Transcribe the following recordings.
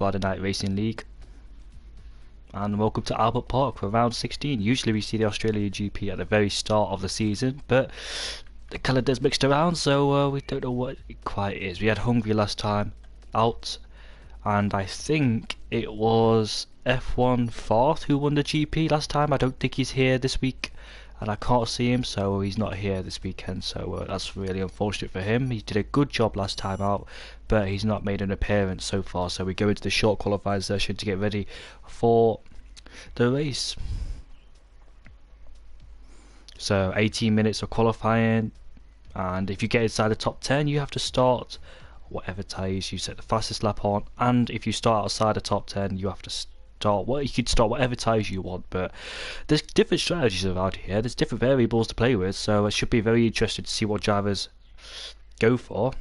Friday Night Racing League. And welcome to Albert Park for round 16. Usually we see the Australian GP at the very start of the season, but the calendar's mixed around, so we don't know what it quite is. We had Hungary last time out, and I think it was F1 Fart who won the GP last time. I don't think he's here this week, and I can't see him, so he's not here this weekend, so that's really unfortunate for him. He did a good job last time out, but he's not made an appearance so far, so we go into the short qualifying session to get ready for the race. So 18 minutes of qualifying, and if you get inside the top 10 you have to start whatever tyres you set the fastest lap on, and if you start outside the top 10 you have to start, well, you could start whatever tyres you want, but there's different strategies around here, there's different variables to play with, so it should be very interesting to see what drivers go for.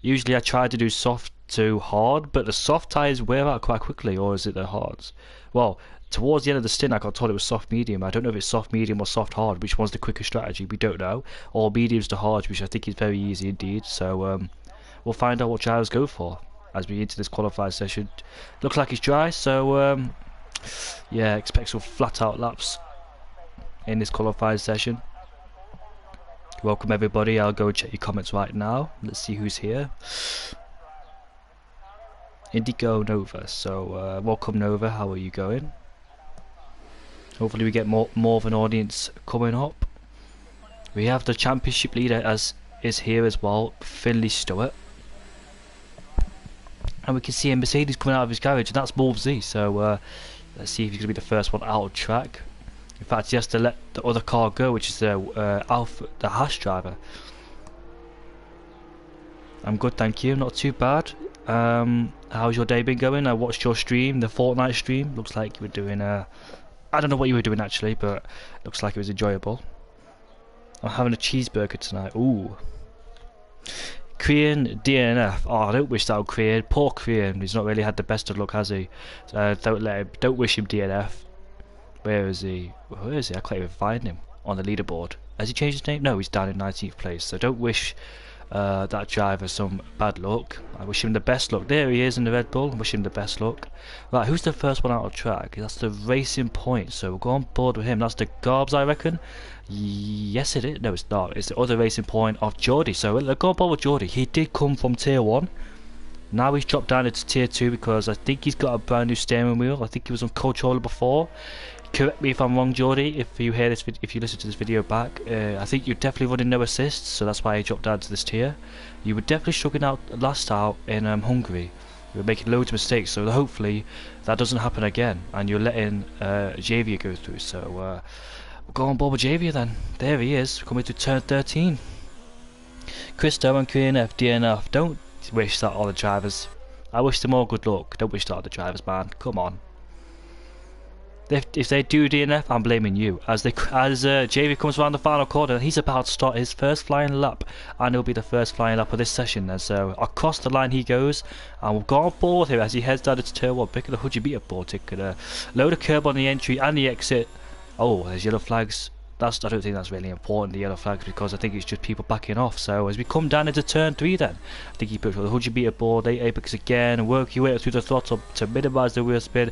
Usually I try to do soft to hard, but the soft tyres wear out quite quickly, or is it the hards? Well, towards the end of the stint I got told it was soft medium. I don't know if it's soft medium or soft hard, which one's the quicker strategy, we don't know, or mediums to hards, which I think is very easy indeed, so we'll find out what drivers go for as we get into this qualifying session. Looks like it's dry, so yeah, expect some flat out laps in this qualifying session. Welcome everybody, I'll go and check your comments right now. Let's see who's here. Indigo Nova, so welcome Nova, how are you going? Hopefully we get more of an audience coming up. We have the championship leader as is here as well, Finley Stewart. And we can see a Mercedes coming out of his garage, and that's Wolf Z, so let's see if he's going to be the first one out of track. In fact, he has to let the other car go, which is the Haas driver. I'm good, thank you, not too bad. How's your day been going? I watched your stream, the Fortnite stream. Looks like you were doing I don't know what you were doing actually, but looks like it was enjoyable. I'm having a cheeseburger tonight. Ooh. Korean DNF. Oh, I don't wish that on Korean. Poor Korean. He's not really had the best of luck, has he? Don't wish him DNF. Where is he? Where is he? I can't even find him on the leaderboard. Has he changed his name? No, he's down in 19th place. So don't wish that driver some bad luck. I wish him the best luck. There he is in the Red Bull. I wish him the best luck. Right, who's the first one out of track? That's the Racing Point. So we'll go on board with him. That's the Garbs, I reckon. Yes, it is. No, it's not. It's the other Racing Point of Geordie. So we'll go on board with Geordie. He did come from Tier 1. Now he's dropped down into Tier 2 because I think he's got a brand new steering wheel. I think he was on controller before. Correct me if I'm wrong, Geordie. If you hear this, if you listen to this video back, I think you're definitely running no assists, so that's why he dropped down to this tier. You were definitely struggling out last out in Hungary. You were making loads of mistakes, so hopefully that doesn't happen again, and you're letting Javier go through. So we'll go on board with Javier then. There he is, coming to turn 13. Christo and KNF DNF. Don't wish that on the drivers. I wish them all good luck. Don't wish that on the drivers, man. Come on. If they do DNF, I'm blaming you. As Javier comes around the final corner, he's about to start his first flying lap, and it'll be the first flying lap of this session. And so across the line he goes, and we'll go on board here as he heads down into turn 1, picking the 100 meter board, taking a load of curb on the entry and the exit. Oh, there's yellow flags. I don't think that's really important, the yellow flags, because I think it's just people backing off. So as we come down into turn 3 then, I think he put the 100 meter board, 8 apex again, work your way through the throttle to minimise the wheel spin.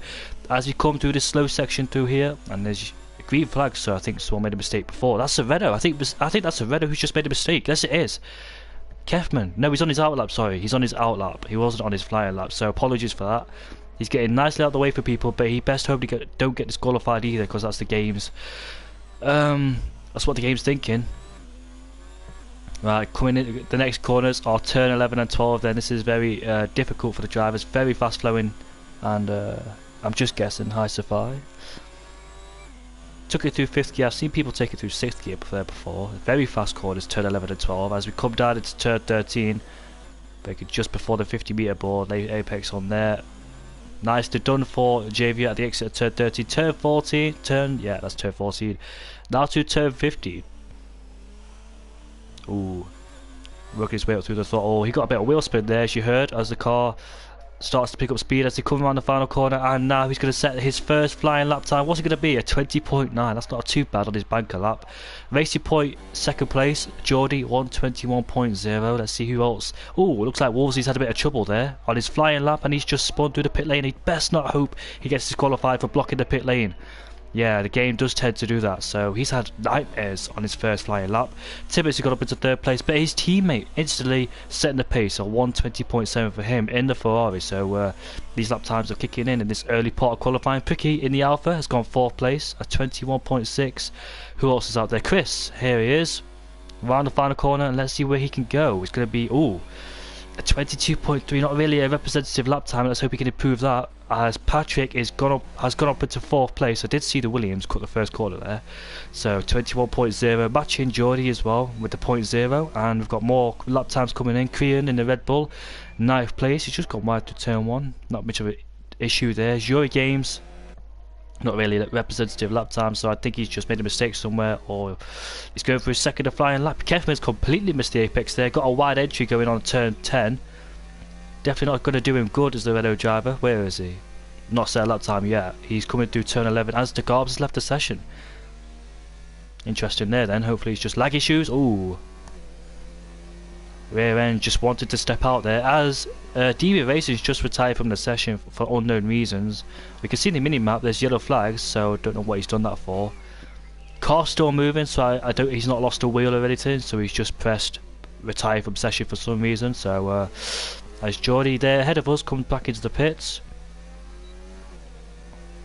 As we come through this slow section through here, and there's a green flag, so I think someone made a mistake before. That's Sevedo. I think that's Sevedo who's just made a mistake. Yes, it is. Kefman. No, he's on his outlap, sorry. He's on his outlap. He wasn't on his flying lap, so apologies for that. He's getting nicely out of the way for people, but he best hope he don't get disqualified either, because that's the game's that's what the game's thinking. Right, coming in the next corners are turn 11 and 12 then. This is very difficult for the drivers, very fast flowing, and I'm just guessing high Safari. Took it through 5th gear. I've seen people take it through 6th gear there before. Very fast corners, turn 11 and 12. As we come down into turn 13, just before the 50 meter board, late apex on there. Nicely done for Javier at the exit of turn 13. Turn 14, that's turn 14. Now to turn 15. Ooh, working his way up through the throttle. He got a bit of wheel spin there, as you heard, as the car starts to pick up speed as he comes around the final corner, and now he's going to set his first flying lap time. What's it going to be? A 20.9. That's not too bad on his banker lap. Racing Point, second place. Geordie, 121.0. Let's see who else. Oh, looks like Wolvesey's had a bit of trouble there on his flying lap, and he's just spun through the pit lane. He best not hope he gets disqualified for blocking the pit lane. Yeah, the game does tend to do that, so he's had nightmares on his first flying lap. Tibbetts got up into third place, but his teammate instantly setting the pace, so 120.7 for him in the Ferrari, so these lap times are kicking in this early part of qualifying. Pricky in the Alpha has gone fourth place at 21.6. Who else is out there? Chris, here he is, around the final corner, and let's see where he can go. It's going to be, ooh, a 22.3, not really a representative lap time. Let's hope he can improve that, as Patrick has gone up into fourth place. I did see the Williams cut the first corner there, so 21.0, matching Geordie as well with the 0.0, and we've got more lap times coming in. Crean in the Red Bull, ninth place. He's just gone wide to turn one, not much of an issue there. Jury Games, not really a representative lap time, so I think he's just made a mistake somewhere, or he's going for his second of flying lap. Kefman's completely missed the apex there, got a wide entry going on turn 10. Definitely not going to do him good as the Renault driver. Where is he? Not set a lap time yet. He's coming through turn 11 as the Garbs has left the session. Interesting there then. Hopefully it's just lag issues. Ooh. Rear end just wanted to step out there as DB Racing's just retired from the session for unknown reasons. We can see in the mini-map there's yellow flags, so don't know what he's done that for. Car's still moving, so I don't. He's not lost a wheel or anything, so he's just pressed retire from session for some reason. So as Geordie there ahead of us comes back into the pits.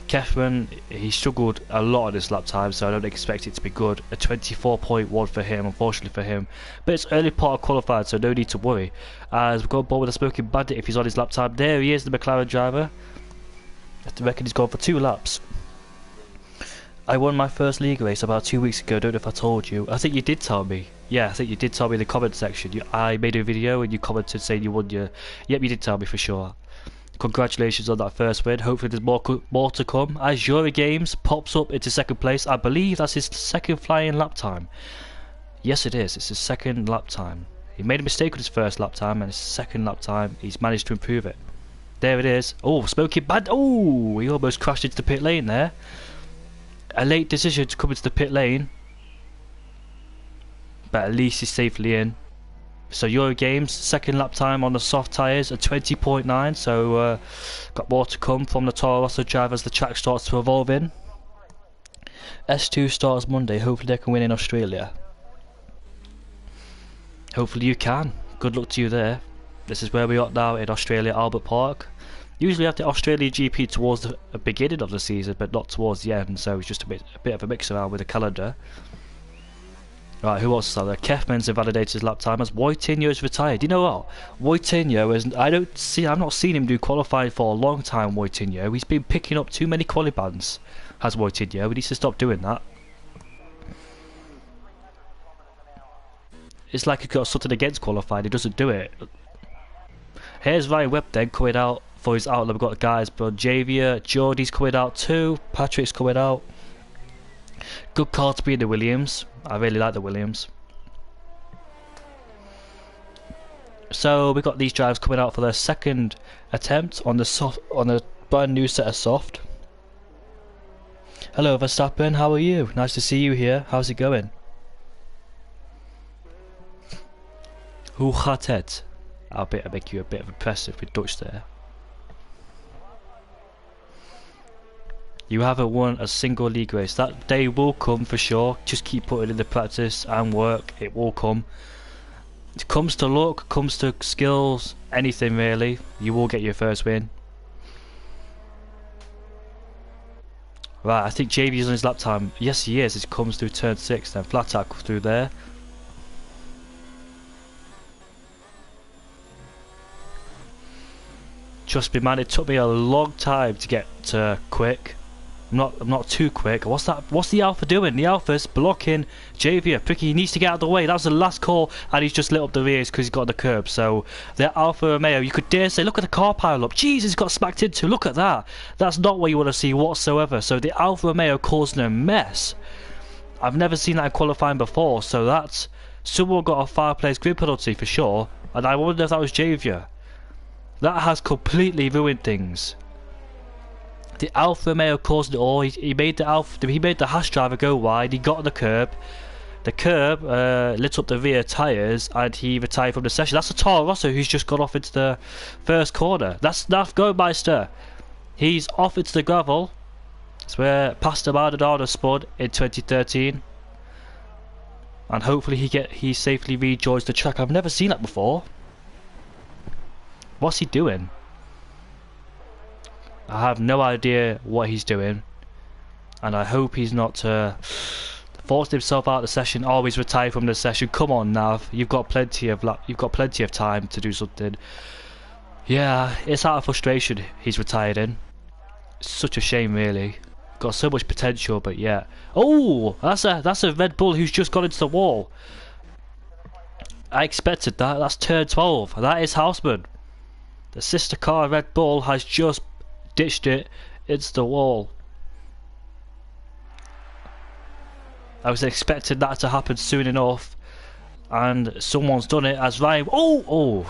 Kefman, he struggled a lot on this lap time, so I don't expect it to be good. A 24.1 for him, unfortunately for him. But it's early part of qualified, so no need to worry. As we've got on board with a Smoking Bandit if he's on his lap time. There he is, the McLaren driver. I reckon he's gone for 2 laps. I won my first league race about 2 weeks ago, don't know if I told you. I think you did tell me. Yeah, I think you did tell me in the comment section. I made a video and you commented saying you won your... Yep, you did tell me for sure. Congratulations on that first win. Hopefully there's more to come. As Jury Games pops up into second place, I believe that's his second flying lap time. Yes it is, it's his second lap time. He made a mistake with his first lap time, and his second lap time he's managed to improve it. There it is. Oh, Smoking Bad. Oh, he almost crashed into the pit lane there. A late decision to come into the pit lane, but at least he's safely in. So Euro Games, second lap time on the soft tyres at 20.9, so got more to come from the Toro Rosso driver as the track starts to evolve in. S2 starts Monday, hopefully they can win in Australia. Hopefully you can. Good luck to you there. This is where we are now in Australia, Albert Park. Usually have the Australia GP towards the beginning of the season, but not towards the end, so it's just a bit of a mix around with the calendar. Right, who else is out there? Kefman's invalidated his lap time as Wojtinho is retired. You know what? Wojtinho is... I've not seen him do qualifying for a long time, Wojtinho. He's been picking up too many quali bans, has Wojtinho. He needs to stop doing that. It's like he's got something against qualifying. He doesn't do it. Here's Ryan Webb then coming out for his outlet. We've got guys, but Javier, Geordie's coming out too. Patrick's coming out. Good car to be in the Williams. I really like the Williams. So we got these drivers coming out for their second attempt on the brand new set of soft. Hello Verstappen, how are you? Nice to see you here. How's it going? Hoe gaat het? I'll make you a bit of impressive with Dutch there. You haven't won a single league race. That day will come for sure. Just keep putting in the practice and work. It will come. It comes to luck, comes to skills, anything really. You will get your first win. Right, I think JV's on his lap time. Yes, he is. It comes through turn 6, then flat out through there. Trust me, man. It took me a long time to get quick. I'm not too quick. What's that? What's the Alpha doing? The Alpha's blocking Javier. Pricky, he needs to get out of the way. That was the last call, and he's just lit up the rears because he's got on the curb. So the Alfa Romeo, you could dare say, look at the car pile up. Jeez, he's got smacked into. Look at that. That's not what you want to see whatsoever. So the Alfa Romeo causing a mess. I've never seen that in qualifying before. So that's someone got a 5 place grid penalty for sure, and I wonder if that was Javier. That has completely ruined things. The Alfa Romeo caused it all. He made the Haas driver go wide. He got on the curb. The curb lit up the rear tyres, and he retired from the session. That's a Toro Rosso who's just got off into the first corner. That's Go-Meister. He's off into the gravel. It's where Pastor Maldonado spun in 2013, and hopefully he safely rejoins the track. I've never seen that before. What's he doing? I have no idea what he's doing, and I hope he's not forced himself out of the session. Always retired from the session. Come on, Nav. You've got plenty of time to do something. Yeah, it's out of frustration he's retired in. It's such a shame, really. Got so much potential, but yeah. Oh, that's a Red Bull who's just got into the wall. I expected that. That's turn 12. That is Houseman. The sister car Red Bull has just ditched it into the wall. I was expecting that to happen soon enough, and someone's done it as Ryan. Oh!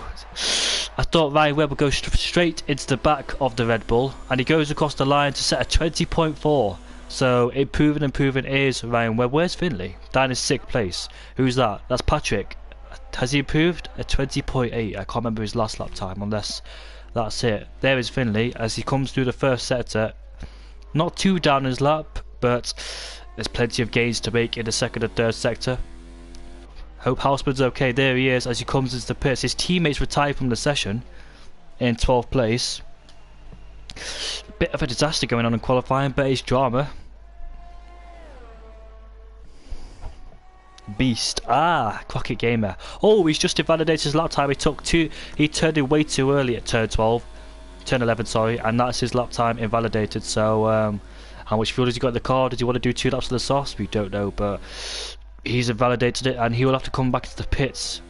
I thought Ryan Webb would go straight into the back of the Red Bull, and he goes across the line to set a 20.4. So improving is Ryan Webb. Where's Finley? Down in 6th place. Who's that? That's Patrick. Has he improved? A 20.8. I can't remember his last lap time, unless that's it. There is Finley as he comes through the first sector. Not too down his lap, but there's plenty of gains to make in the second and third sector. Hope Houseman's okay. There he is as he comes into the pits. His teammates retired from the session in 12th place. Bit of a disaster going on in qualifying, but it's drama. Beast. Crockett Gamer. Oh, he's just invalidated his lap time. He turned in way too early at turn 11, sorry, and that's his lap time invalidated. So how much fuel has he got in the car? Does he want to do 2 laps of the sauce? We don't know, but he's invalidated it, and he will have to come back into the pits.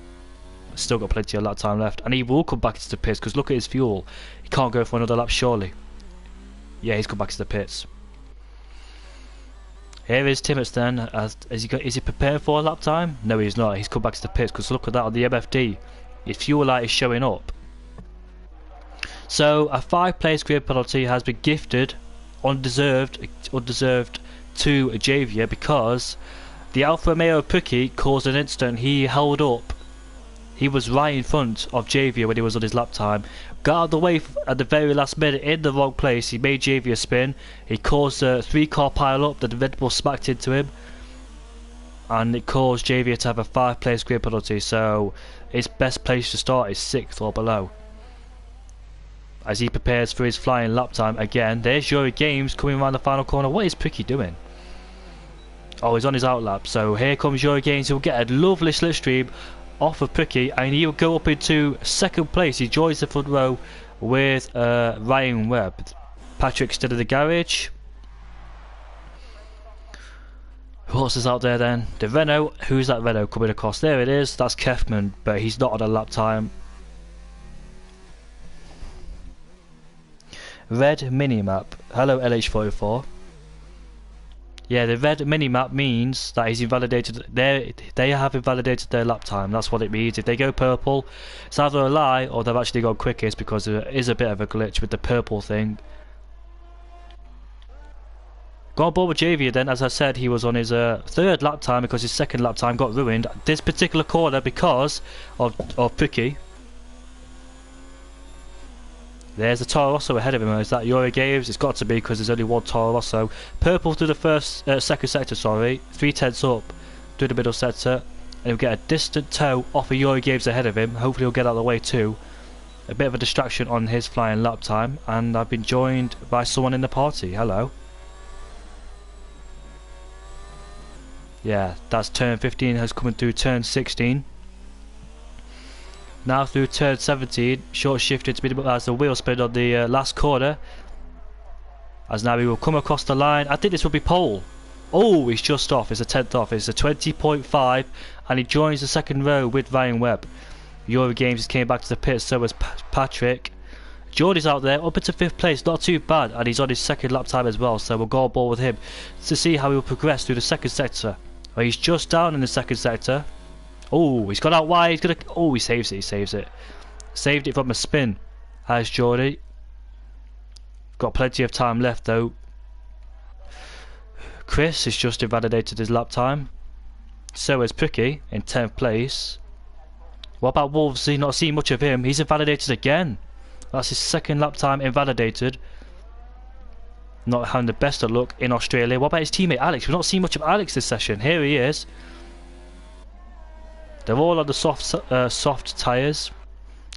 Still got plenty of lap time left, and he will come back into the pits because look at his fuel. He can't go for another lap, surely. Yeah, he's come back to the pits. Here is Timmets then. Is he preparing for a lap time? No, he's not. He's come back to the pits because look at that on the MFD. His fuel light is showing up. So a 5-place grid penalty has been gifted, undeserved to Javier because the Alfa Romeo Pucci caused an incident. He held up. He was right in front of Javier when he was on his lap time. Got out of the way at the very last minute in the wrong place. He made Javier spin. He caused a 3-car pile up. The Red Bull smacked into him, and it caused Javier to have a 5-place grid penalty. So his best place to start is 6th or below. As he prepares for his flying lap time again. There's Yuri Games coming around the final corner. What is Pucci doing? Oh, he's on his outlap. So here comes Yuri Games. He'll get a lovely slipstream off of Pucci, and he'll go up into 2nd place. He joins the front row with Ryan Webb. Patrick still in the garage. Who else is out there then? The Renault. Who's that Renault coming across? There it is. That's Kefman, but he's not on a lap time. Red minimap. Hello LH44. Yeah, the red minimap means that he's invalidated. They have invalidated their lap time. That's what it means. If they go purple, it's either a lie or they've actually gone quickest, because there is a bit of a glitch with the purple thing. Go on board with Javier then. As I said, he was on his 3rd lap time because his 2nd lap time got ruined. This particular corner because of Pucci. There's a Toro Rosso ahead of him. Is that Yuri Games? It's got to be because there's only one Toro Rosso. Purple through the second sector, sorry. 3/10 up through the middle sector. And he'll get a distant tow off of Yuri Games ahead of him. Hopefully he'll get out of the way too. A bit of a distraction on his flying lap time. And I've been joined by someone in the party. Hello. Yeah, that's turn 15 has coming through turn 16. Now through turn 17, short shifted to be as the wheel spin on the last corner. As now he will come across the line. I think this will be pole. Oh, he's just off. It's a 10th off. It's a 20.5, and he joins the 2nd row with Ryan Webb. Yuri Games came back to the pit, so was Patrick. Jordy's out there, up into 5th place, not too bad, and he's on his 2nd lap time as well, so we'll go on board with him to see how he will progress through the 2nd sector. Well, he's just down in the 2nd sector. Oh, he's got out wide. He saves it. He saves it. Saved it from a spin. Has Geordie. Got plenty of time left though. Chris has just invalidated his lap time. So is Pricky in 10th place. What about Wolvesy? Not seeing much of him. He's invalidated again. That's his second lap time invalidated. Not having the best of luck in Australia. What about his teammate Alex? We've not seen much of Alex this session. Here he is. They're all on the soft tyres.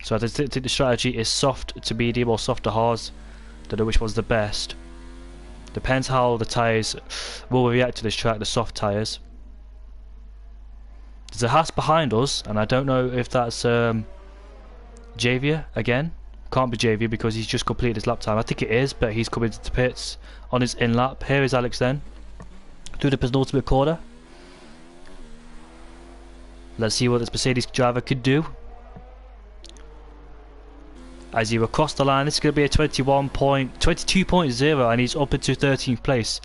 So I think the strategy is soft to medium or soft to hard. Don't know which one's the best. Depends how the tyres will react to this track, the soft tyres. There's a Haas behind us, and I don't know if that's Javier again. Can't be Javier because he's just completed his lap time. I think it is, but he's coming to the pits on his in lap. Here is Alex then, through the penultimate corner. Let's see what this Mercedes driver could do. As you across the line, this is going to be a 22.0, and he's up into 13th place.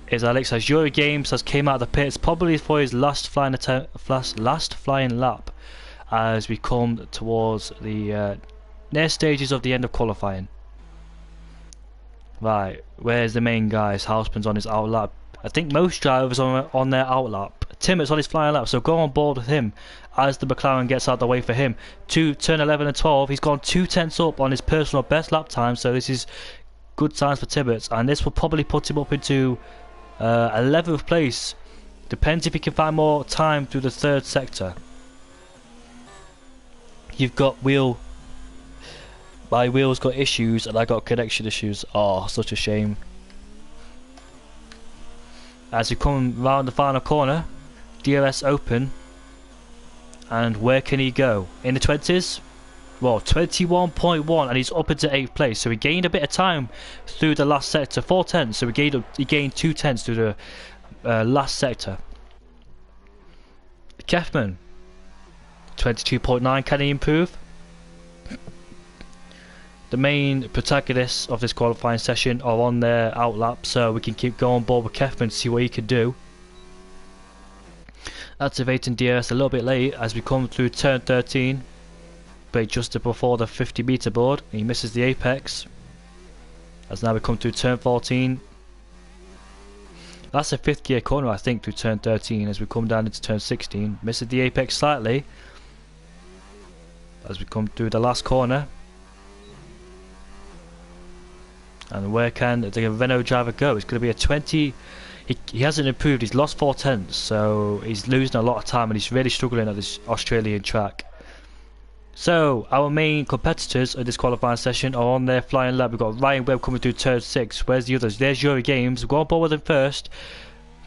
Is Alex as Euro Games has came out of the pits probably for his last flying lap as we come towards the near stages of the end of qualifying. Right, where's the main guys? Houseman's on his out lap. I think most drivers are on their out lap. Timmett's on his flying lap, so go on board with him as the McLaren gets out of the way for him. To turn 11 and 12, he's gone 2/10 up on his personal best lap time, so this is good signs for Tibbetts, and this will probably put him up into 11th place. Depends if he can find more time through the third sector. You've got my wheel's got issues and I got connection issues. Oh, such a shame. As we come round the final corner, DRS open, and where can he go? In the 20s? Well, 21.1, and he's up into 8th place, so he gained a bit of time through the last sector, 4/10, so he gained 2/10 through the last sector. Kefman, 22.9, can he improve? The main protagonists of this qualifying session are on their out lap, so we can keep going board with Kefman to see what he can do. Activating DRS a little bit late as we come through turn 13, but just before the 50-meter board. He misses the apex. As now we come through turn 14. That's a 5th gear corner, I think, through turn 13 as we come down into turn 16. Misses the apex slightly as we come through the last corner. And where can the Renault driver go? It's going to be a 20. He hasn't improved. He's lost 4/10, so he's losing a lot of time and he's really struggling at this Australian track. So our main competitors in this qualifying session are on their flying lap. We've got Ryan Webb coming through turn 6. Where's the others? There's Yuri Games. We'll go on board with him first.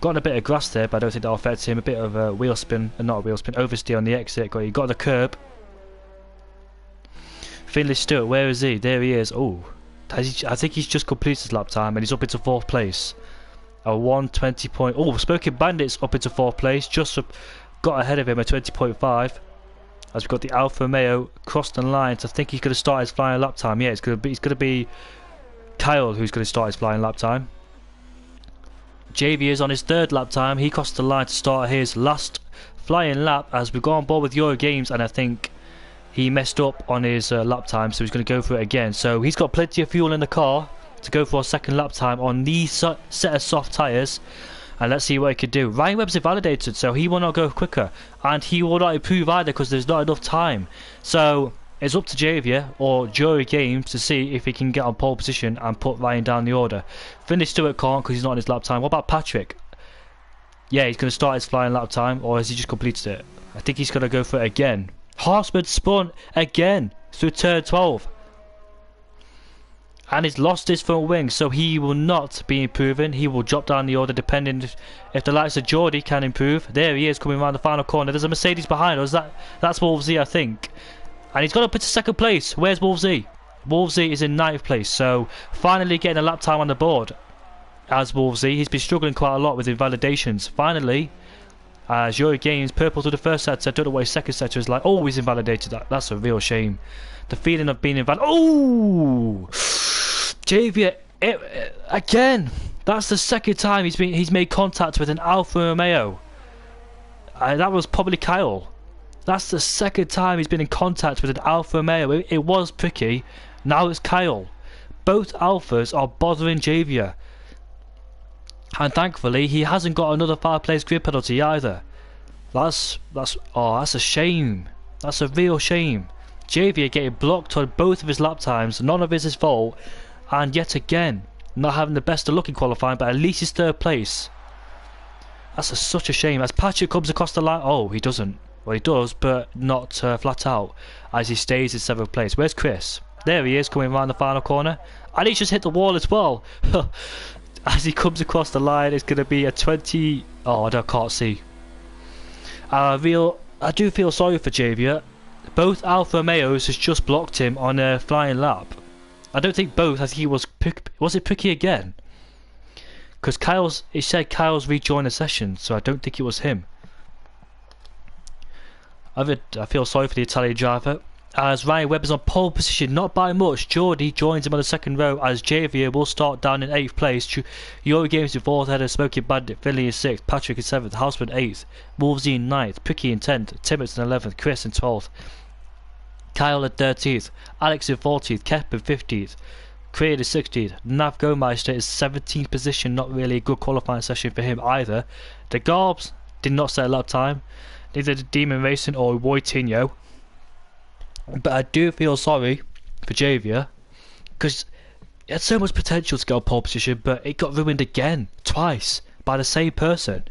Got a bit of grass there, but I don't think that'll affect him. A bit of a wheel spin, not a wheel spin, oversteer on the exit. He got the curb. Finley Stewart, where is he? There he is. Oh, I think he's just completed his lap time and he's up into 4th place. A 1:20 point. Oh, Smoking Bandits up into 4th place. Just got ahead of him at 20.5. As we've got the Alfa Romeo crossed the line, so I think he's going to start his flying lap time. Yeah, it's going to be Kyle who's going to start his flying lap time. JV is on his 3rd lap time. He crossed the line to start his last flying lap as we go on board with Euro Games, and I think he messed up on his lap time, so he's going to go for it again. So he's got plenty of fuel in the car to go for a 2nd lap time on these set of soft tyres. And let's see what he could do. Ryan Webb's invalidated, so he will not go quicker. And he will not improve either because there's not enough time. So it's up to Javier or Jury Games to see if he can get on pole position and put Ryan down the order. Finley Stewart can't because he's not on his lap time. What about Patrick? Yeah, he's going to start his flying lap time, or has he just completed it? I think he's going to go for it again. Harsman spun again through turn 12. And he's lost his front wing, so he will not be improving. He will drop down the order depending if the likes of Geordie can improve. There he is coming around the final corner. There's a Mercedes behind us. That's Wolvesy, I think. And he's got up into 2nd place. Where's Wolvesy? Wolvesy is in 9th place, so finally getting a lap time on the board. As Wolvesy, he's been struggling quite a lot with invalidations. Finally, as Euro Games, purple to the 1st sector. I don't know what his 2nd sector is like. Oh, he's invalidated. That's a real shame. The feeling of being invalidated. Oh! Javier, again. That's the 2nd time he's made contact with an Alfa Romeo. That was probably Kyle. That's the second time he's been in contact with an Alfa Romeo. It was Pricky, now it's Kyle. Both Alphas are bothering Javier. And thankfully, he hasn't got another 5 place grid penalty either. That's a shame. That's a real shame. Javier getting blocked on both of his lap times, none of it is his fault, and yet again, not having the best of luck in qualifying, but at least he's 3rd place. That's such a shame. As Patrick comes across the line, oh, he doesn't. Well, he does, but not flat out, as he stays in 7th place. Where's Chris? There he is, coming around the final corner, and he just hit the wall as well. As he comes across the line, it's going to be a 20... Oh, I can't see. I do feel sorry for Javier. Both Alfa Romeos has just blocked him on a flying lap. I don't think both. I think he was it Pricky again? Because it said Kyle's rejoined the session, so I don't think it was him. I feel sorry for the Italian driver. As Ryan Webb is on pole position, not by much. Geordie joins him on the 2nd row as Javier will start down in 8th place. Euro Games in 4th, header Smoking Bandit, Finley in 6th, Patrick in 7th, Houseman 8th, Wolvesy in 9th, Pricky in 10th, Timmets in 11th, Chris in 12th, Kyle in 13th, Alex in 14th, Kep in 15th, Creed in 16th, Nav Gomeister is 17th position, not really a good qualifying session for him either. The Garbs did not set a lap time, neither did Demon Racing or Woitinho. But I do feel sorry for Javier, because he had so much potential to get on pole position, but it got ruined again, twice, by the same person.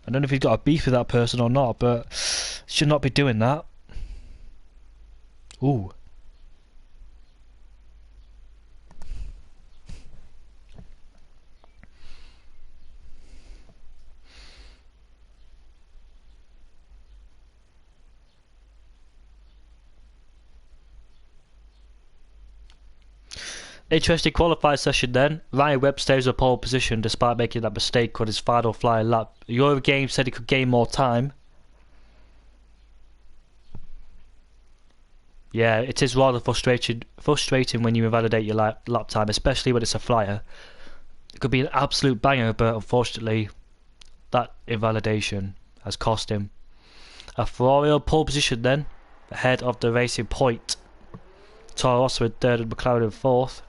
I don't know if he's got a beef with that person or not, but should not be doing that. Ooh. Interesting qualified session then. Ryan Webb stays in pole position despite making that mistake on his final flying lap. Eurogame said he could gain more time. Yeah, it is rather frustrating when you invalidate your lap time, especially when it's a flyer. It could be an absolute banger, but unfortunately that invalidation has cost him. A Ferrari on pole position then, ahead of the Racing Point. Toro Rosso in 3rd and McLaren in 4th.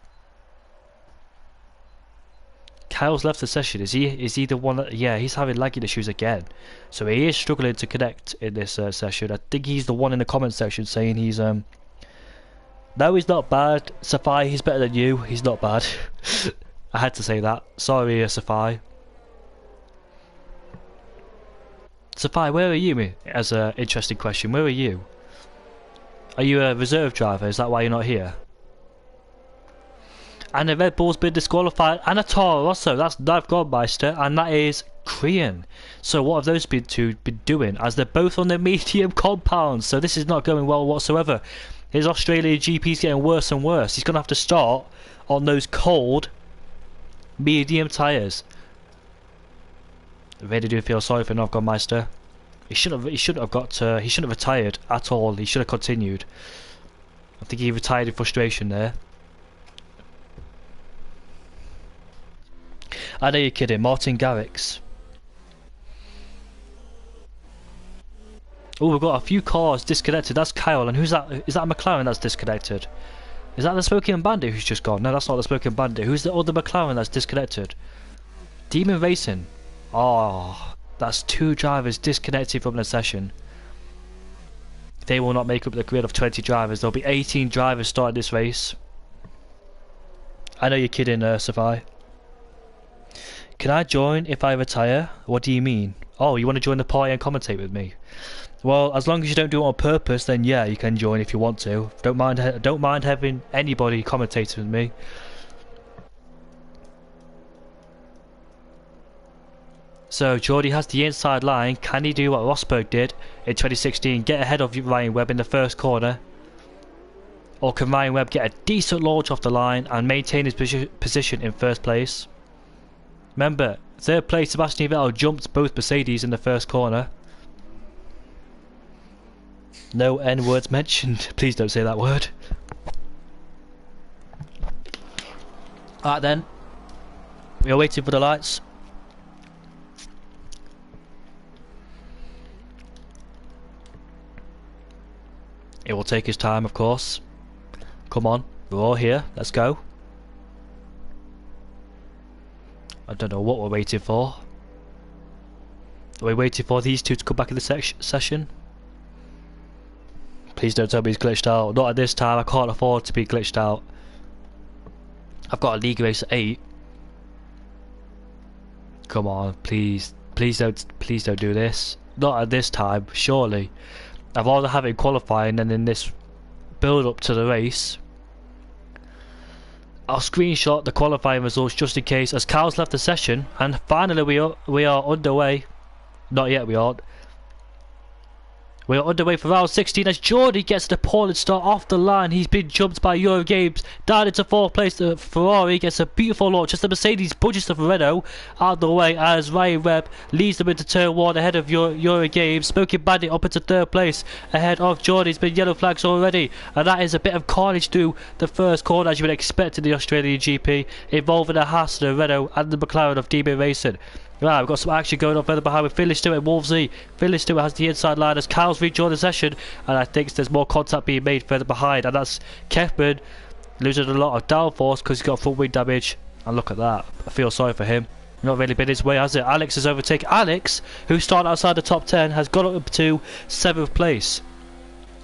Kyle's left the session. Is he the one that... Yeah, he's having lagging issues again. So he is struggling to connect in this session. I think he's the one in the comment section saying he's... No, he's not bad. Safai, he's better than you. He's not bad. I had to say that. Sorry, Safai. Safai, where are you? As an interesting question, where are you? Are you a reserve driver? Is that why you're not here? And the Red Bull's been disqualified, and a Toro Rosso, that's Nav Godmeister, and that is Korean. So what have those been doing? As they're both on their medium compounds, so this is not going well whatsoever. His Australian GP's getting worse and worse. He's going to have to start on those cold medium tyres. I really do feel sorry for Nav Godmeister. He shouldn't have retired at all. He should have continued. I think he retired in frustration there. I know you're kidding. Martin Garrix. Oh, we've got a few cars disconnected. That's Kyle. And who's that? Is that a McLaren that's disconnected? Is that the Smoking Bandit who's just gone? No, that's not the Smoking Bandit. Who's the other McLaren that's disconnected? Demon Racing. Oh, that's 2 drivers disconnected from the session. They will not make up the grid of 20 drivers. There'll be 18 drivers starting this race. I know you're kidding, Safai. Can I join if I retire? What do you mean? Oh, you want to join the party and commentate with me? Well, as long as you don't do it on purpose, then yeah, you can join if you want to. Don't mind having anybody commentate with me. So Geordie has the inside line. Can he do what Rosberg did in 2016? Get ahead of Ryan Webb in the first corner? Or can Ryan Webb get a decent launch off the line and maintain his position in first place? Remember, 3rd place Sebastian Vettel jumped both Mercedes in the first corner. No N words mentioned. Please don't say that word. Alright then. We are waiting for the lights. It will take his time, of course. Come on, we're all here. Let's go. I don't know what we're waiting for. Are we waiting for these two to come back in the session? Please don't tell me he's glitched out. Not at this time. I can't afford to be glitched out. I've got a league race at 8. Come on, please don't do this. Not at this time, surely. I'd rather have it in qualifying than in this build up to the race. I'll screenshot the qualifying results just in case, as Carl's left the session, and finally we are underway. Not yet, we aren't. We are underway for round 16 as Jordy gets the appalling start off the line. He's been jumped by Eurogames down into 4th place. The Ferrari gets a beautiful launch as the Mercedes budges the Renault out of the way as Ryan Webb leads them into turn 1 ahead of Eurogames. Smoking Bandit up into 3rd place ahead of Jordy. It's been yellow flags already, and that is a bit of carnage through the first corner as you would expect in the Australian GP, involving the Haas, the Renault and the McLaren of DB Racing. Right, we've got some action going on further behind with Finley Stewart and Wolvesy. Finley Stewart has the inside line as Kyle's rejoined the session, and I think there's more contact being made further behind, and that's Kefman losing a lot of downforce because he's got front wing damage. And look at that, I feel sorry for him. Not really been his way, has it? Alex has overtaken. Alex, who started outside the top 10, has got up to 7th place.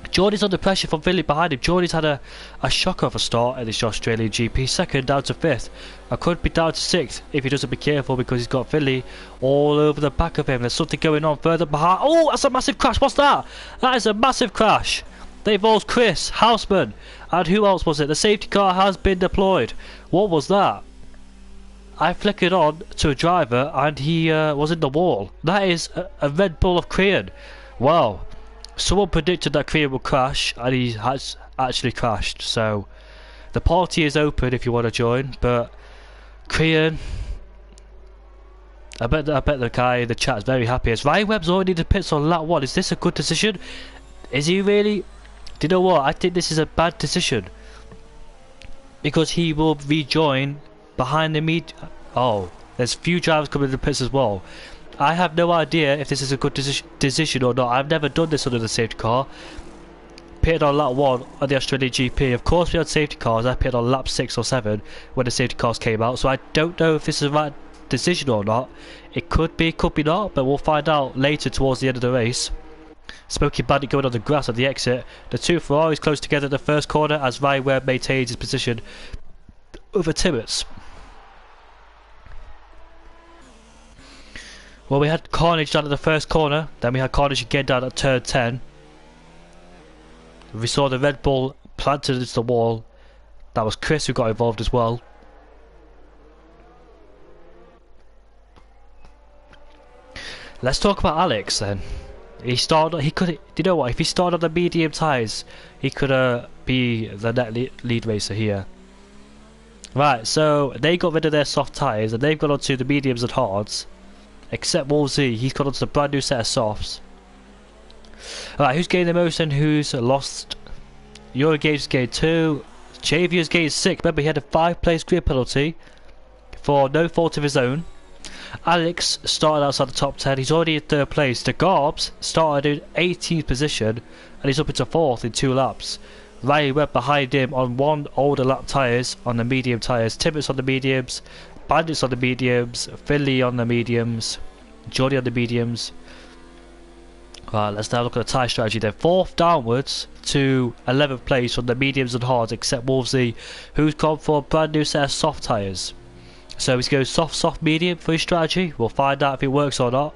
Jordy's under pressure from Finley behind him. Jordy's had a shocker of a start at this Australian GP. 2nd down to 5th. I could be down to 6th if he doesn't be careful because he's got Finley all over the back of him. There's something going on further behind. Oh, that's a massive crash. What's that? That is a massive crash. They involved Chris, Houseman, and who else was it? The safety car has been deployed. What was that? I flickered on to a driver and he was in the wall. That is a Red Bull of Korean. Wow. Someone predicted that Korean would crash, and he has actually crashed. So, the party is open if you want to join. But Korean, I bet the guy in the chat is very happy. As Ryan Webb's already in the pits on lap 1. Is this a good decision? Is he really? Do you know what? I think this is a bad decision because he will rejoin behind the Oh, there's a few drivers coming in the pits as well. I have no idea if this is a good decision or not. I've never done this under the safety car. Pitted on lap 1 on the Australian GP. Of course we had safety cars. I pitted on lap 6 or 7 when the safety cars came out. So I don't know if this is the right decision or not. It could be not. But we'll find out later towards the end of the race. Smoking Bandit going on the grass at the exit. The two Ferraris close together at the first corner as Ryan Webb maintains his position over Timmets. Well, we had carnage down at the first corner, then we had carnage again down at turn 10. We saw the Red Bull planted into the wall. That was Chris who got involved as well. Let's talk about Alex then. He could, you know what, if he started on the medium tyres, he could be the net lead racer here. Right, so they got rid of their soft tyres and they've gone onto the mediums and hards. Except Wolsey, he's got onto the brand new set of softs. Alright, who's gained the most and who's lost? Eurogames gained 2. Xavier's gained 6. Remember, he had a 5-place grid penalty for no fault of his own. Alex started outside the top 10. He's already in 3rd place. The Garbs started in 18th position and he's up into 4th in 2 laps. Ryan Webb behind him on 1 older lap tyres on the medium tyres. Timmets on the mediums. Bandits on the mediums, Finley on the mediums, Jordy on the mediums. Right, let's now look at the tyre strategy then. 4th downwards to 11th place on the mediums and hards, except Wolvesy, who's gone for a brand new set of soft tyres. So he's going soft, medium for his strategy. We'll find out if it works or not.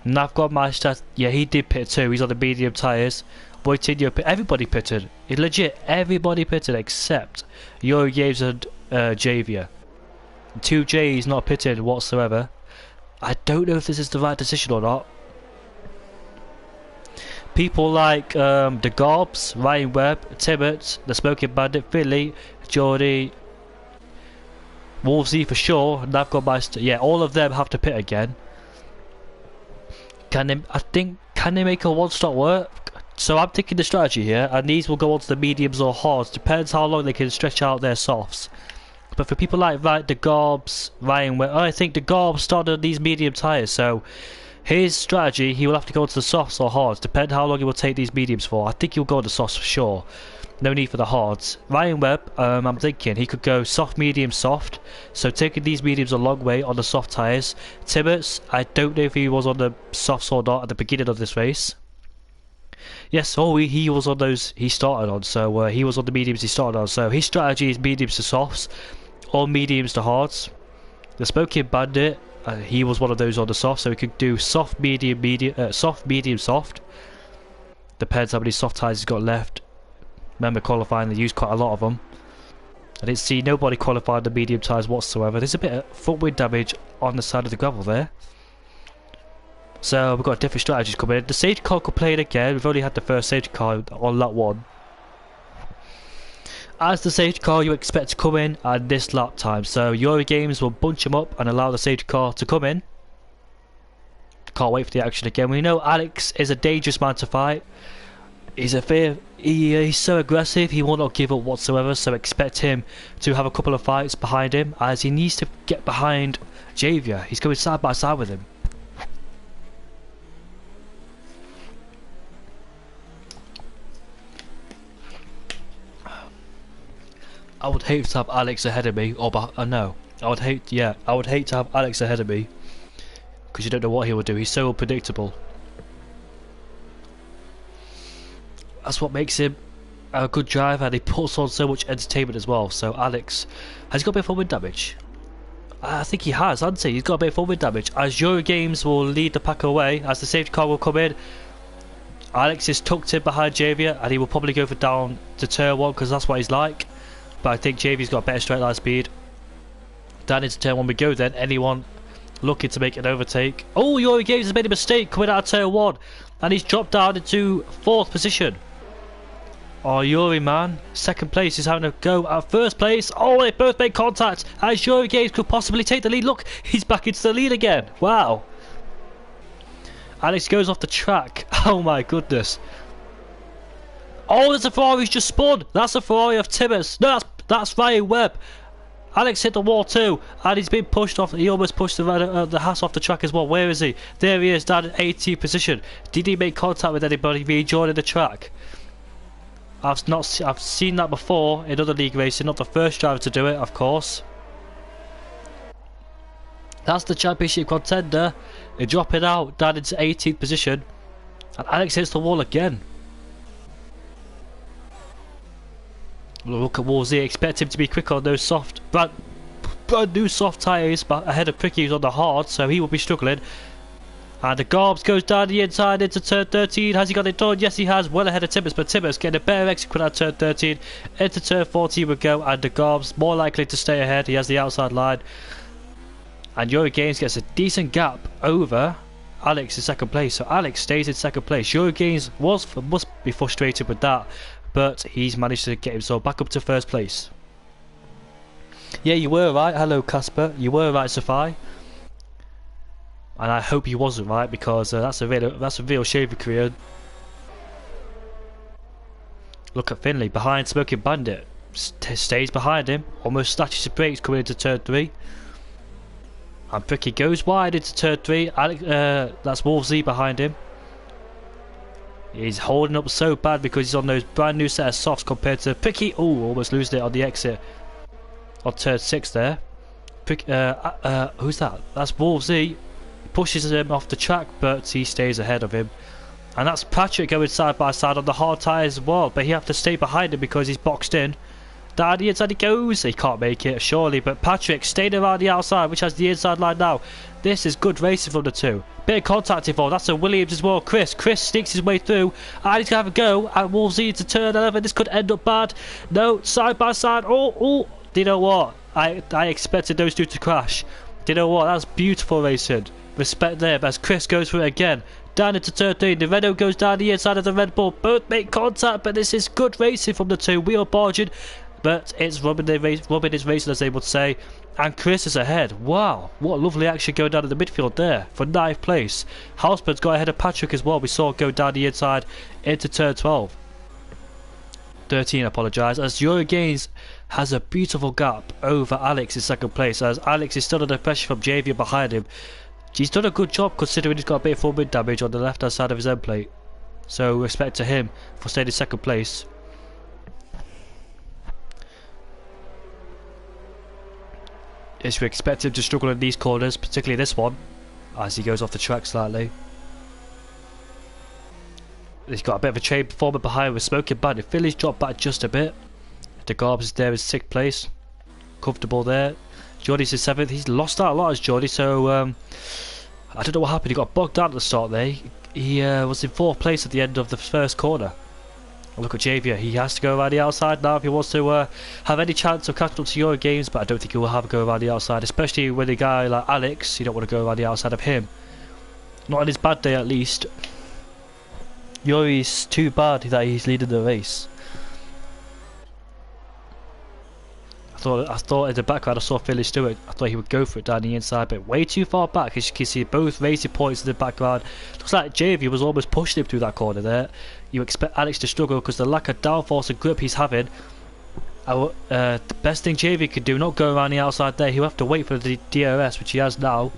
Navgodmeister, yeah, he did pit too. He's on the medium tyres. Boitinho pit. Everybody pitted. Legit, everybody pitted except Eurogames and Javier. 2J is not pitted whatsoever. I don't know if this is the right decision or not. People like the Garbs, Ryan Webb, Timmets, the Smoking Bandit, Finley, Jordy, Wolvesy for sure, Navgodmeister, yeah, all of them have to pit again. Can they make a one-stop work? So I'm thinking the strategy here, and these will go on to the mediums or hards. Depends how long they can stretch out their softs. But for people like the Garbs, Ryan Webb, I think the Garbs started on these medium tyres, so His strategy, he will have to go to the softs or hards, depending how long he will take these mediums for. I think he'll go to the softs for sure. No need for the hards. Ryan Webb, I'm thinking he could go soft, medium, soft. So taking these mediums a long way on the soft tyres. Timmets, I don't know if he was on the softs or not at the beginning of this race. Yes, he was on those he started on. So he was on the mediums he started on. So his strategy is mediums to softs or mediums to hards. The Smoking Bandit, he was one of those on the soft, so he could do soft, medium, soft, medium, soft. Depends how many soft tyres he's got left. Remember qualifying, they used quite a lot of them. I didn't see nobody qualify the medium tyres whatsoever. There's a bit of front wing damage on the side of the gravel there. So we've got different strategies coming in. The safety car could play it again. We've only had the first safety car on lap 1. As the safety car, you expect to come in at this lap time. So Eurogames will bunch them up and allow the safety car to come in. Can't wait for the action again. We know Alex is a dangerous man to fight. He's so aggressive, he will not give up whatsoever, so expect him to have a couple of fights behind him, as he needs to get behind Javier. He's going side by side with him. I would hate to have Alex ahead of me, or no, I would hate to have Alex ahead of me, because you don't know what he will do. He's so unpredictable. That's what makes him a good driver, and he puts on so much entertainment as well. So Alex has got a bit of full wind damage. I think he has, hasn't he? He's got a bit of full wind damage. As Eurogames will lead the pack away, as the safety car will come in, Alex is tucked in behind Javier, and he will probably go for down to turn 1 because that's what he's like. But I think Javier's got better straight line speed. Down into turn 1 we go then. Anyone looking to make an overtake? Oh, Eurogames has made a mistake coming out of turn 1, and he's dropped down into 4th position. Oh, Yuri, man. Second place is having a go at first place. Oh, they both make contact. As Eurogames could possibly take the lead. Look, he's back into the lead again. Wow. Alex goes off the track. Oh, my goodness. Oh, there's a Ferrari who's just spun. That's a Ferrari of Timmers. No, that's Ryan Webb. Alex hit the wall too, and he's been pushed off. He almost pushed the Haas off the track as well. Where is he? There he is, down in 18th position. Did he make contact with anybody rejoining the track? I've seen that before in other league racing. Not the first driver to do it, of course. That's the championship contender. They're dropping out down into 18th position, and Alex hits the wall again. Look at Wolsey. Expect him to be quick on those soft, brand new soft tyres, but ahead of Pricky who's on the hard, so he will be struggling. And the Garbs goes down the inside into turn 13. Has he got it done? Yes, he has. Well ahead of Timmers, but Timmers getting a better exit at turn 13. Into turn 14 we go, and the Garbs more likely to stay ahead. He has the outside line. And Eurogames gets a decent gap over Alex in second place. So Alex stays in second place. Eurogames must be frustrated with that, but he's managed to get himself back up to first place. Yeah, you were right. Hello, Casper. You were right, Sophie. And I hope he wasn't right, because that's a real shame for Korea. Look at Finley behind Smoking Bandit. Stays behind him. Almost snatches the brakes coming into turn 3. And Pricky goes wide into turn 3. That's Wolsey behind him. He's holding up so bad because he's on those brand new set of softs compared to Pricky. Oh, almost losing it on the exit on turn 6 there. Who's that? That's Wolsey. Pushes him off the track, but he stays ahead of him. And that's Patrick going side by side on the hard tyres as well, but he have to stay behind him because he's boxed in. Down the inside he goes. He can't make it, surely, but Patrick staying around the outside, which has the inside line now. This is good racing from the two. Bit of contact involved. That's a Williams as well. Chris sneaks his way through, and he's going to have a go at Wolsey into turn 11. This could end up bad. No, side by side. Oh, do you know what? I expected those two to crash. Do you know what? That's beautiful racing. Respect there, as Chris goes for it again. Down into turn 3, the Renault goes down the inside of the Red Bull. Both make contact, but this is good racing from the two. We are barging, but it's rubbing his racing, as they would say. And Chris is ahead. Wow, what lovely action going down in the midfield there for 9th place. Houseman's got ahead of Patrick as well. We saw go down the inside into turn 12. 13, I apologise, as Eurogames has a beautiful gap over Alex in second place, as Alex is still under pressure from Javier behind him. He's done a good job considering he's got a bit of full wind damage on the left hand side of his end plate. So respect to him for staying in second place. Yes, we expect him to struggle in these corners, particularly this one, as he goes off the track slightly. He's got a bit of a chain performer behind with Smoking Bandit. Philly's dropped back just a bit. De Garbs is there in 6th place. Comfortable there. Jordy's in 7th. He's lost out a lot as Jordy, so I don't know what happened. He got bogged down at the start there. He was in 4th place at the end of the first corner. Look at Javier. He has to go around the outside now if he wants to have any chance of catching up to Euro games, but I don't think he will have a go around the outside, especially with a guy like Alex. You don't want to go around the outside of him. Not on his bad day, at least. Yuri's too bad that he's leading the race. I thought in the background I saw Philly Stewart. I thought he would go for it down the inside, but way too far back. As you can see, both racing points in the background. Looks like Javier was almost pushing him through that corner there. You expect Alex to struggle because the lack of downforce and grip he's having. The best thing Javier could do, not go around the outside there. He'll have to wait for the DRS, which he has now.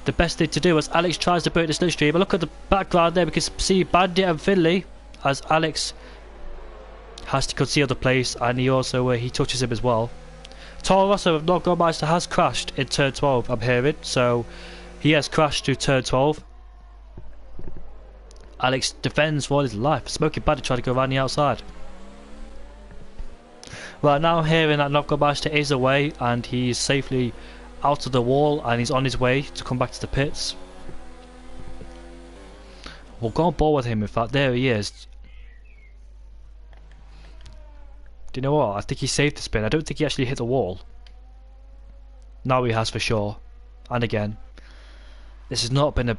The best thing to do as Alex tries to break the slipstream. Look at the background there. We can see Bandit and Finley as Alex has to conceal the place, and he also he touches him as well. Toro Rosso of Nordgårdmeister has crashed in turn 12, I'm hearing, so he has crashed through turn 12. Alex defends for his life. Smoking Bandit trying to go around the outside. Right now, I'm hearing that Nordgårdmeister is away and he's safely out of the wall and he's on his way to come back to the pits. We'll go on board with him. In fact, there he is. Do you know what? I think he saved the spin. I don't think he actually hit the wall. Now he has for sure. And again. This has not been a...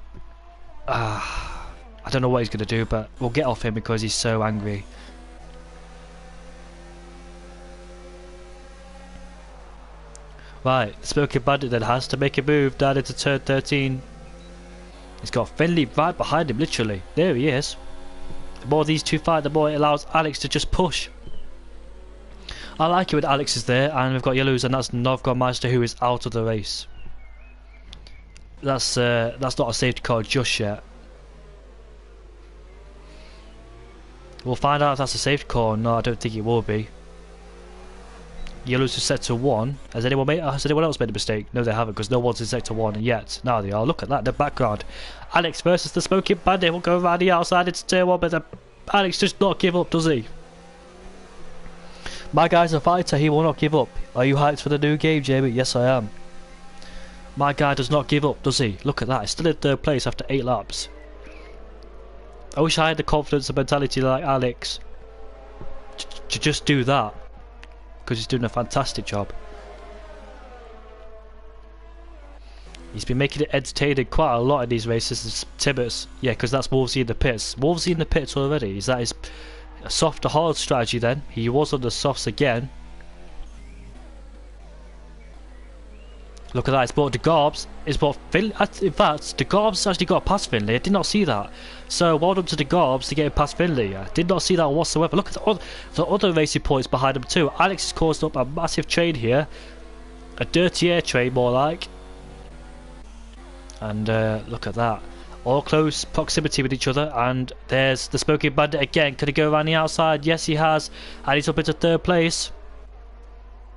I don't know what he's going to do, but we'll get off him because he's so angry. Right, Smoking Bandit then has to make a move down into turn 13. He's got Finley right behind him, literally. There he is. The more these two fight, the more it allows Alex to just push. I like it when Alex is there, and we've got yellows, and that's Nordgårdmeister who is out of the race. That's not a safety car just yet. We'll find out if that's a safety car. No, I don't think it will be. Yellows are set to 1. Has anyone else made a mistake? No, they haven't, because no one's in sector 1 yet. Now they are. Look at that in the background. Alex versus the Smoking Bandit will go around the outside into turn 1, but Alex does not give up, does he? My guy's a fighter, he will not give up. Are you hyped for the new game, Jamie? Yes, I am. My guy does not give up, does he? Look at that, he's still in 3rd place after 8 laps. I wish I had the confidence and mentality like Alex to just do that, because he's doing a fantastic job. He's been making it entertaining quite a lot in these races. Tibbets, yeah, because that's Wolvesy in the pits. Wolvesy in the pits already. Is that his soft to hard strategy then? He was on the softs again. Look at that, it's brought De Garbs. It's brought Finley. In fact, De Garbs actually got past Finley. I did not see that. So well done to De Garbs to get past Finley. I did not see that whatsoever. Look at the other racing points behind him too. Alex has caused up a massive train here. A dirty air train more like. And look at that. All close proximity with each other. And there's the Smoking Bandit again. Could he go around the outside? Yes, he has. And he's up into 3rd place.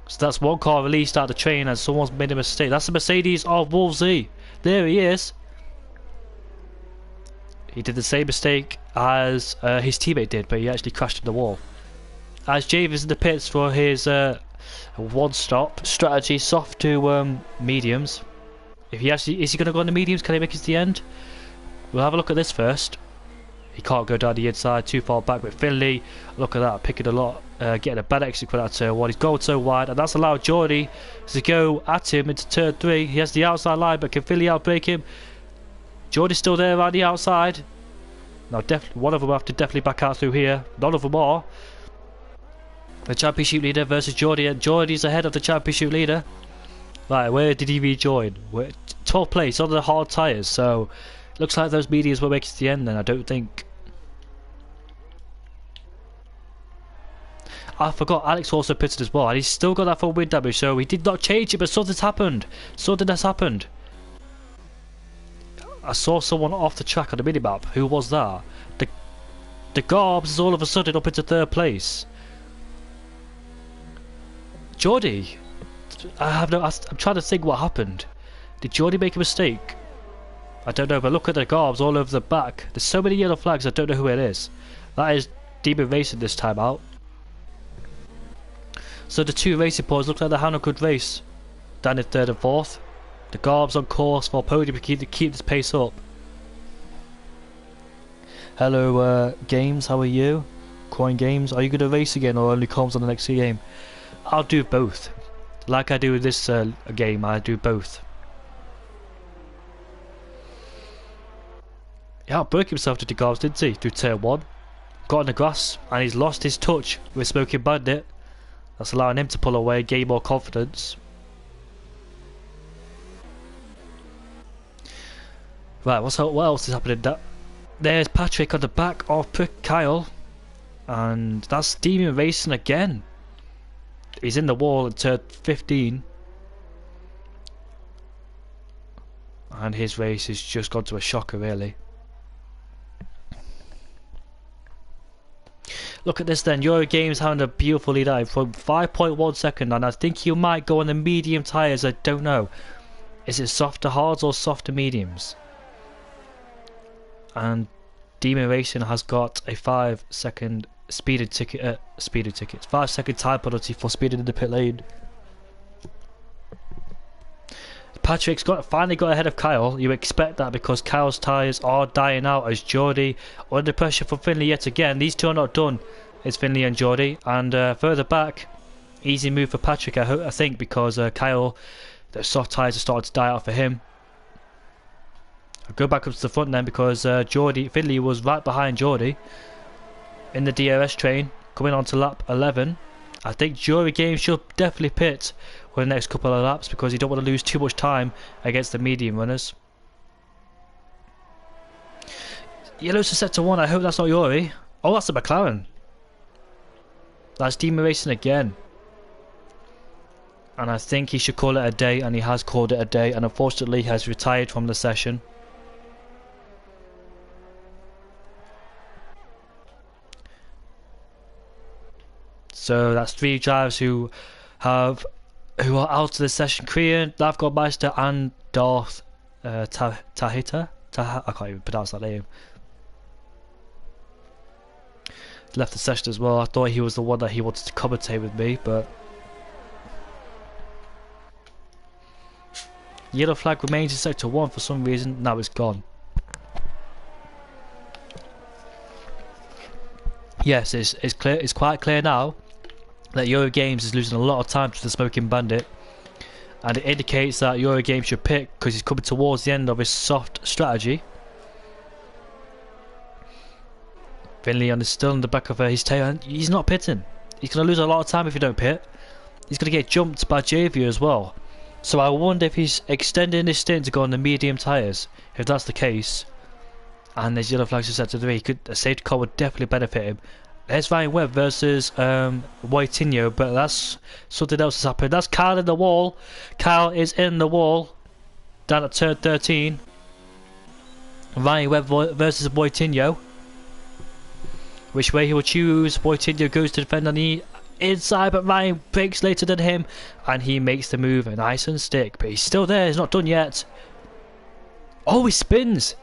So that's one car released out of the train and someone's made a mistake. That's the Mercedes of Wolvesy. There he is. He did the same mistake as his teammate did, but he actually crashed in the wall. As Javier in the pits for his one-stop strategy, soft to mediums. If he actually is he going to go on the mediums? Can he make it to the end? We'll have a look at this first. He can't go down the inside, too far back with Finley. Look at that, picking a lot, getting a bad exit for that turn 1. He's going so wide, and that's allowed Jordy to go at him into turn 3. He has the outside line, but can Finley outbrake him? Jordy's still there around the outside. Now, one of them will have to definitely back out through here. None of them are. The championship leader versus Jordy, and Jordy's ahead of the championship leader. Right, where did he rejoin? 12th place on the hard tyres, so looks like those medias will make it to the end then, I don't think. I forgot Alex also pitted as well, and he's still got that full wind damage, so he did not change it, but something's happened. Something has happened. I saw someone off the track on the minimap. Who was that? The Garbs is all of a sudden up into 3rd place. Geordie, I'm trying to think what happened. Did Geordie make a mistake? I don't know, but look at the Garbs all over the back. There's so many yellow flags, I don't know who it is. That is Demon Racing this time out. So the 2 racing points look like they're having a good race. Down in 3rd and 4th. The Garbs on course for podium to keep this pace up. Hello, Games, how are you? Coin Games, are you going to race again or only comms on the next game? I'll do both. Like I do with this game, I do both. He outbroke himself to the Garbs, didn't he? Through turn 1. Got on the grass, and he's lost his touch with Smoking Bandit. That's allowing him to pull away, gain more confidence. Right, what else is happening? There's Patrick on the back of Kyle, and that's Demon Racing again. He's in the wall at turn 15, and his race has just gone to a shocker, really. Look at this then, Eurogames having a beautiful lead out from 5.1 seconds, and I think he might go on the medium tyres, I don't know. Is it softer hards or softer mediums? And Demon Racing has got a 5-second speeding ticket, 5-second time penalty for speeding in the pit lane. Patrick's finally got ahead of Kyle. You expect that because Kyle's tyres are dying out as Geordie under pressure from Finley yet again. These two are not done. It's Finley and Geordie, and further back, easy move for Patrick. I think because Kyle, the soft tyres are starting to die out for him. I'll go back up to the front then because Finley was right behind Geordie in the DRS train coming on to lap 11. I think Eurogames should definitely pit for the next couple of laps because you don't want to lose too much time against the medium runners. Yellow's to sector 1, I hope that's not Yuri. Oh, that's the McLaren. That's Demon Racing again. And I think he should call it a day, and he has called it a day, and unfortunately has retired from the session. So that's 3 drivers who are out of the session: Korean, Lavgod and Darth Tahita. I can't even pronounce that name. Left the session as well. I thought he was the one that he wanted to commentate with me, but yellow flag remains in sector 1 for some reason. Now it's gone. Yes, it's clear. It's quite clear now that Eurogames is losing a lot of time to the Smoking Bandit, and it indicates that Eurogames should pick because he's coming towards the end of his soft strategy. Finley is still in the back of his tail, and he's not pitting. He's going to lose a lot of time if he don't pit. He's going to get jumped by Javier as well. So I wonder if he's extending his stint to go on the medium tyres. If that's the case, and there's yellow flags to set to 3, a safety car would definitely benefit him. There's Ryan Webb versus Whitinho, but that's something else has happened. That's Kyle in the wall. Kyle is in the wall down at turn 13. Ryan Webb versus Whitinho. Which way he will choose? Whitinho goes to defend on the inside, but Ryan breaks later than him, and he makes the move. A nice and stick, but he's still there. He's not done yet. Oh, he spins.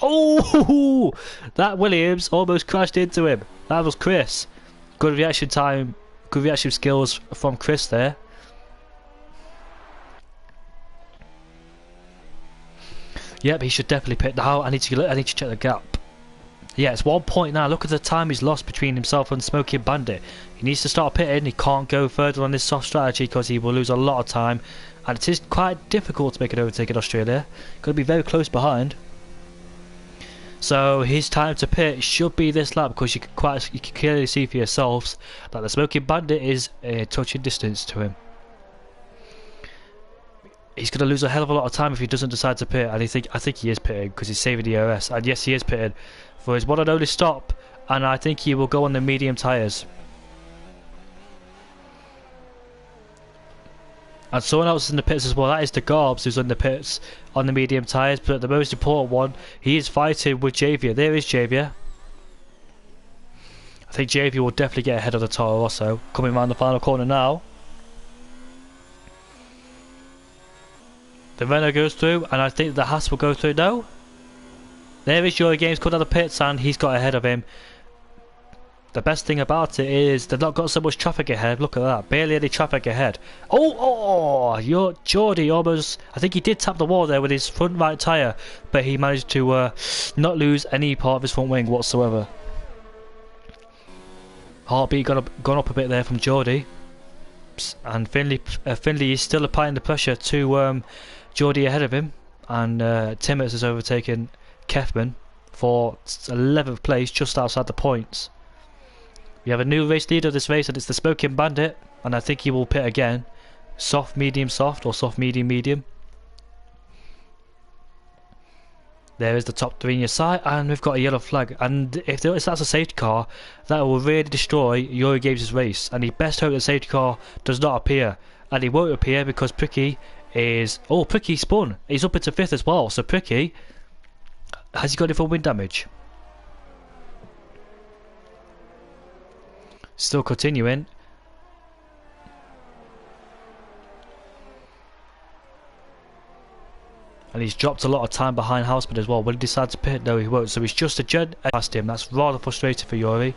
Oh, that Williams almost crashed into him. That was Chris. Good reaction time, good reaction skills from Chris there. Yep, he should definitely pit now. I need to check the gap. Yeah, it's 1 point now. Look at the time he's lost between himself and Smoking Bandit. He needs to start pitting. He can't go further on this soft strategy because he will lose a lot of time, and it is quite difficult to make an overtake in Australia. Going to be very close behind. So his time to pit should be this lap because you can clearly see for yourselves that the Smoking Bandit is a touching distance to him. He's going to lose a hell of a lot of time if he doesn't decide to pit, and I think he is pitting because he's saving the ERS, and yes, he is pitting for his one and only stop, and I think he will go on the medium tyres. And someone else in the pits as well. That is the Garbs who's in the pits on the medium tyres. But the most important one, he is fighting with Javier. There is Javier. I think Javier will definitely get ahead of the Toro Rosso. Coming around the final corner now. The Renault goes through, and I think the Haas will go through. No. There is Euro Games coming out of the pits, and he's got ahead of him. The best thing about it is they've not got so much traffic ahead. Look at that. Barely any traffic ahead. Oh, Geordie almost... I think he did tap the wall there with his front right tyre. But he managed to not lose any part of his front wing whatsoever. Heartbeat gone up a bit there from Geordie. And Finley is still applying the pressure to Geordie ahead of him. And Timmins has overtaken Kefman for 11th place, just outside the points. We have a new race leader of this race, and it's the Smoking Bandit, and I think he will pit again. Soft, medium, soft, or soft, medium, medium. There is the top 3 in your sight, and we've got a yellow flag. And if that's a safety car, that will really destroy Eurogames' race. And he best hope the safety car does not appear. And he won't appear because Pricky is... Oh, Pricky spun. He's up into 5th as well. So Pricky, has he got any for wind damage? Still continuing. And he's dropped a lot of time behind Houseman as well. Will he decide to pit? No, he won't. So he's just a jet past him. That's rather frustrating for Yuri.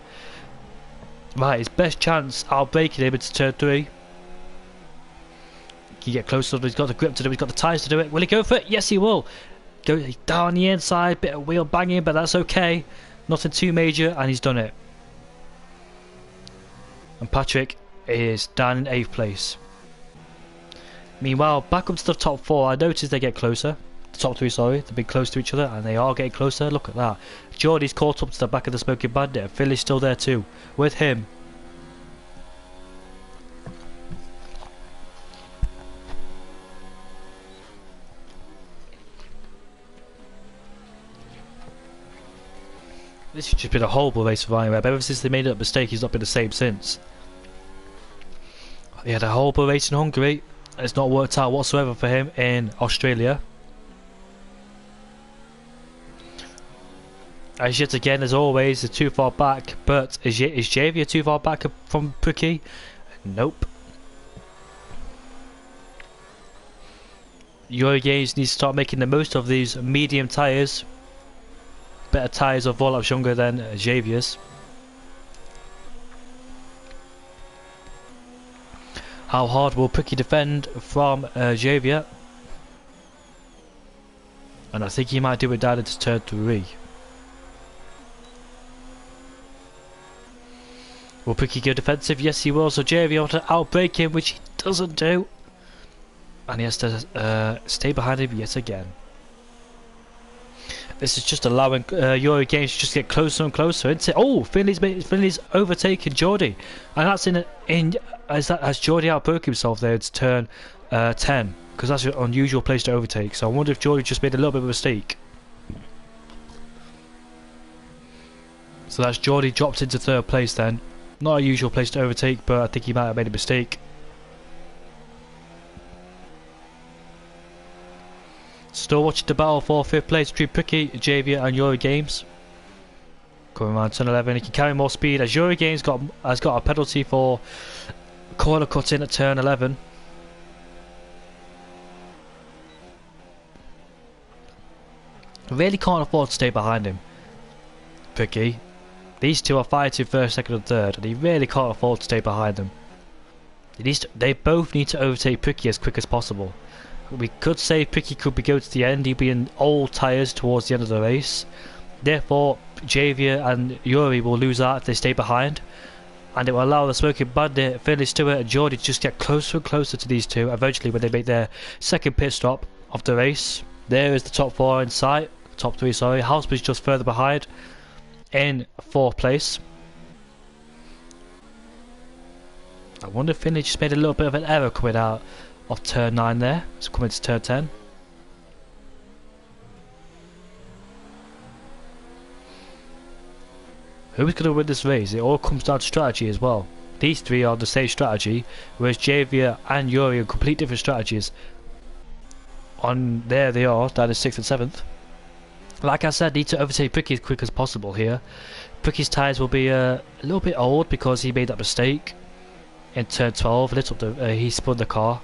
Right, his best chance outbraking him into turn 3. Can he get closer? He's got the grip to do it. He's got the tyres to do it. Will he go for it? Yes, he will. Go down the inside. Bit of wheel banging, but that's okay. Nothing too major, and he's done it. And Patrick is down in 8th place. Meanwhile, back up to the top 4, I noticed they get closer. The top 3, sorry, they've been close to each other, and they are getting closer. Look at that. Geordie's caught up to the back of the Smoking Bandit, and Philly's still there too, with him. This has just been a horrible race for Ryan Webb. Ever since they made that mistake, he's not been the same since. He had a horrible race in Hungary. It's not worked out whatsoever for him in Australia. As yet again, as always, they're too far back. But is Javier too far back from Pricky? Nope. Eurogames needs to start making the most of these medium tyres. Better tyres are 4 laps younger than Javier's. How hard will Pricky defend from Javier? And I think he might do it down into turn 3. Will Pricky go defensive? Yes, he will. So Javier to outbrake him, which he doesn't do. And he has to stay behind him yet again. This is just allowing Eurogames to just get closer and closer. Oh, Finley's overtaken Geordie, and that's has Geordie outbroke himself there. It's turn 10, because that's an unusual place to overtake. So I wonder if Geordie just made a little bit of a mistake. So that's Geordie dropped into 3rd place then. Not a usual place to overtake, but I think he might have made a mistake. Still watching the battle for 5th place between Pricky, Javier and Eurogames. Coming around turn 11, he can carry more speed as Eurogames has got a penalty for corner cutting at turn 11. Really can't afford to stay behind him, Pricky. These two are fighting 1st, 2nd and 3rd, and he really can't afford to stay behind them. They both need to overtake Pricky as quick as possible. We could say Pricky could be going to the end. He'd be in old tyres towards the end of the race. Therefore, Javier and Yuri will lose out if they stay behind. And it will allow the Smoking Bandit, Finley Stewart and Geordie to just get closer and closer to these two. Eventually, when they make their 2nd pit stop of the race. There is the top 4 in sight. Top 3, sorry. Houseman's just further behind in 4th place. I wonder if Finley just made a little bit of an error coming out of turn 9 there. It's coming to turn 10. Who's going to win this race? It all comes down to strategy as well. these three are the same strategy, whereas Javier and Yuri are complete different strategies. On there they are, down in 6th and 7th. Like I said, need to overtake Pricky as quick as possible here. Pricky's tyres will be a little bit old because he made that mistake in turn 12. He spun the car.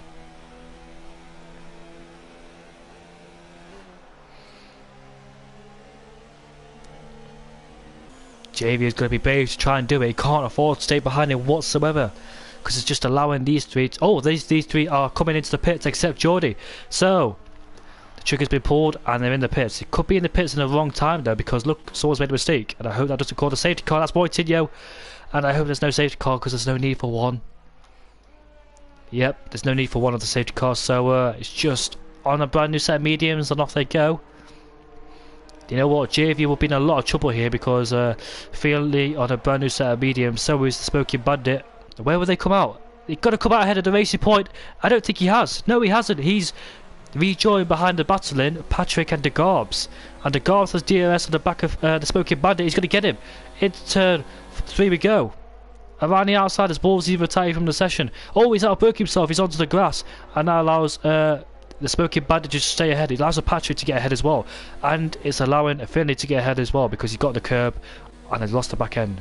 JV is going to be brave to try and do it. He can't afford to stay behind him whatsoever, because it's just allowing these three. These three are coming into the pits except Geordie. So the trigger's been pulled and they're in the pits. It could be in the pits in the wrong time though, because look, someone's made a mistake, and I hope that doesn't call the safety car. That's Moitinho, and I hope there's no safety car because there's no need for one. Yep, there's no need for one of the safety cars. So it's just on a brand new set of mediums, and off they go. You know what, JV will be in a lot of trouble here because Finley on a brand new set of mediums, so is the Smoking Bandit. Where will they come out? They've got to come out ahead of the racing point. I don't think he has. No, he hasn't. He's rejoined behind the battling Patrick and De Garbs. And De Garbs has DRS on the back of the Smoking Bandit. He's going to get him. Into turn 3 we go. Around the outside as Ballsy retired from the session. Oh, he's outbroke himself. He's onto the grass. And that allows the Smoking Bandit to stay ahead. It allows a Patrick to get ahead as well, and it's allowing Finley to get ahead as well because he's got the curb and has lost the back end.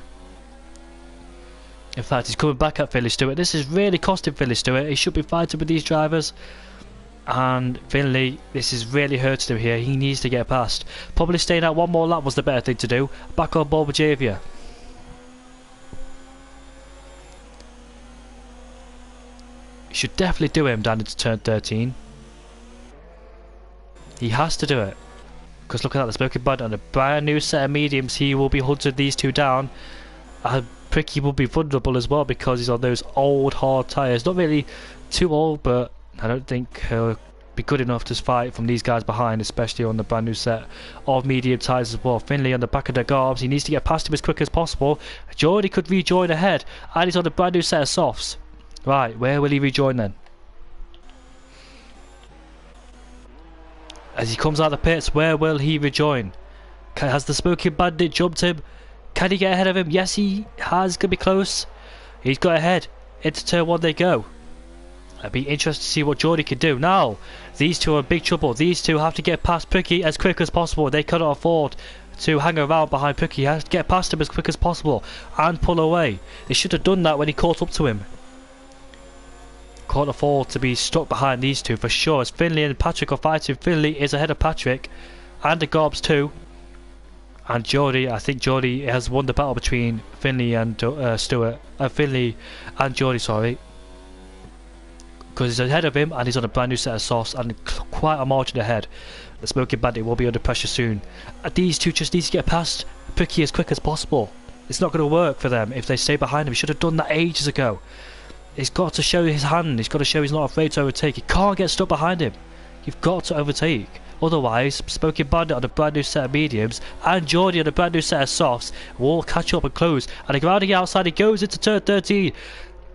In fact, he's coming back at Finley Stewart. This is really costing Finley Stewart. He should be fighting with these drivers, and Finley, this is really hurting him here. He needs to get past. Probably staying out one more lap was the better thing to do. Back on board with Javier. Should definitely do him down into turn 13. He has to do it, because look at that, the Smoking Bandit on a brand new set of mediums. He will be hunting these two down, and Pricky will be vulnerable as well because he's on those old hard tyres. Not really too old, but I don't think he'll be good enough to fight from these guys behind, especially on the brand new set of medium tyres as well. Finley on the back of the Garbs, he needs to get past him as quick as possible. Geordie could rejoin ahead, and he's on the brand new set of softs. Right, where will he rejoin then? As he comes out of the pits, where will he rejoin? Has the Smoking Bandit jumped him? Can he get ahead of him? Yes, he has. Going to be close. He's got ahead. Into turn 1 they go. I'd be interested to see what Geordie can do. Now, these two are in big trouble. These two have to get past Pricky as quick as possible. They cannot afford to hang around behind Pricky. He has to get past him as quick as possible and pull away. They should have done that when he caught up to him. Can't afford to be stuck behind these two for sure, as Finley and Patrick are fighting. Finley is ahead of Patrick and the Garbs too, and Geordie, I think Geordie has won the battle between Finley and Finley and Geordie, sorry, because he's ahead of him and he's on a brand new set of softs and quite a margin ahead. The Smoking Bandit will be under pressure soon. These two just need to get past Pricky as quick as possible. It's not going to work for them if they stay behind him. He should have done that ages ago. He's got to show his hand. He's got to show he's not afraid to overtake. He can't get stuck behind him. You've got to overtake. Otherwise, Smoking Bandit on a brand new set of mediums and Geordie on a brand new set of softs will catch up and close. And grounding outside, he goes into turn 13.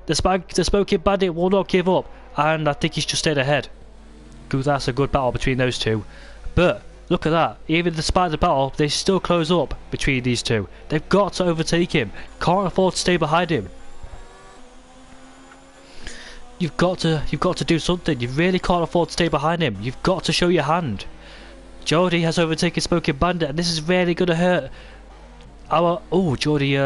The Smoking Bandit will not give up. And I think he's just stayed ahead. That's a good battle between those two. But look at that. Even despite the battle, they still close up between these two. They've got to overtake him. Can't afford to stay behind him. You've got to do something. You really can't afford to stay behind him. You've got to show your hand. Geordie has overtaken Smoking Bandit, and this is really going to hurt our... Oh, Geordie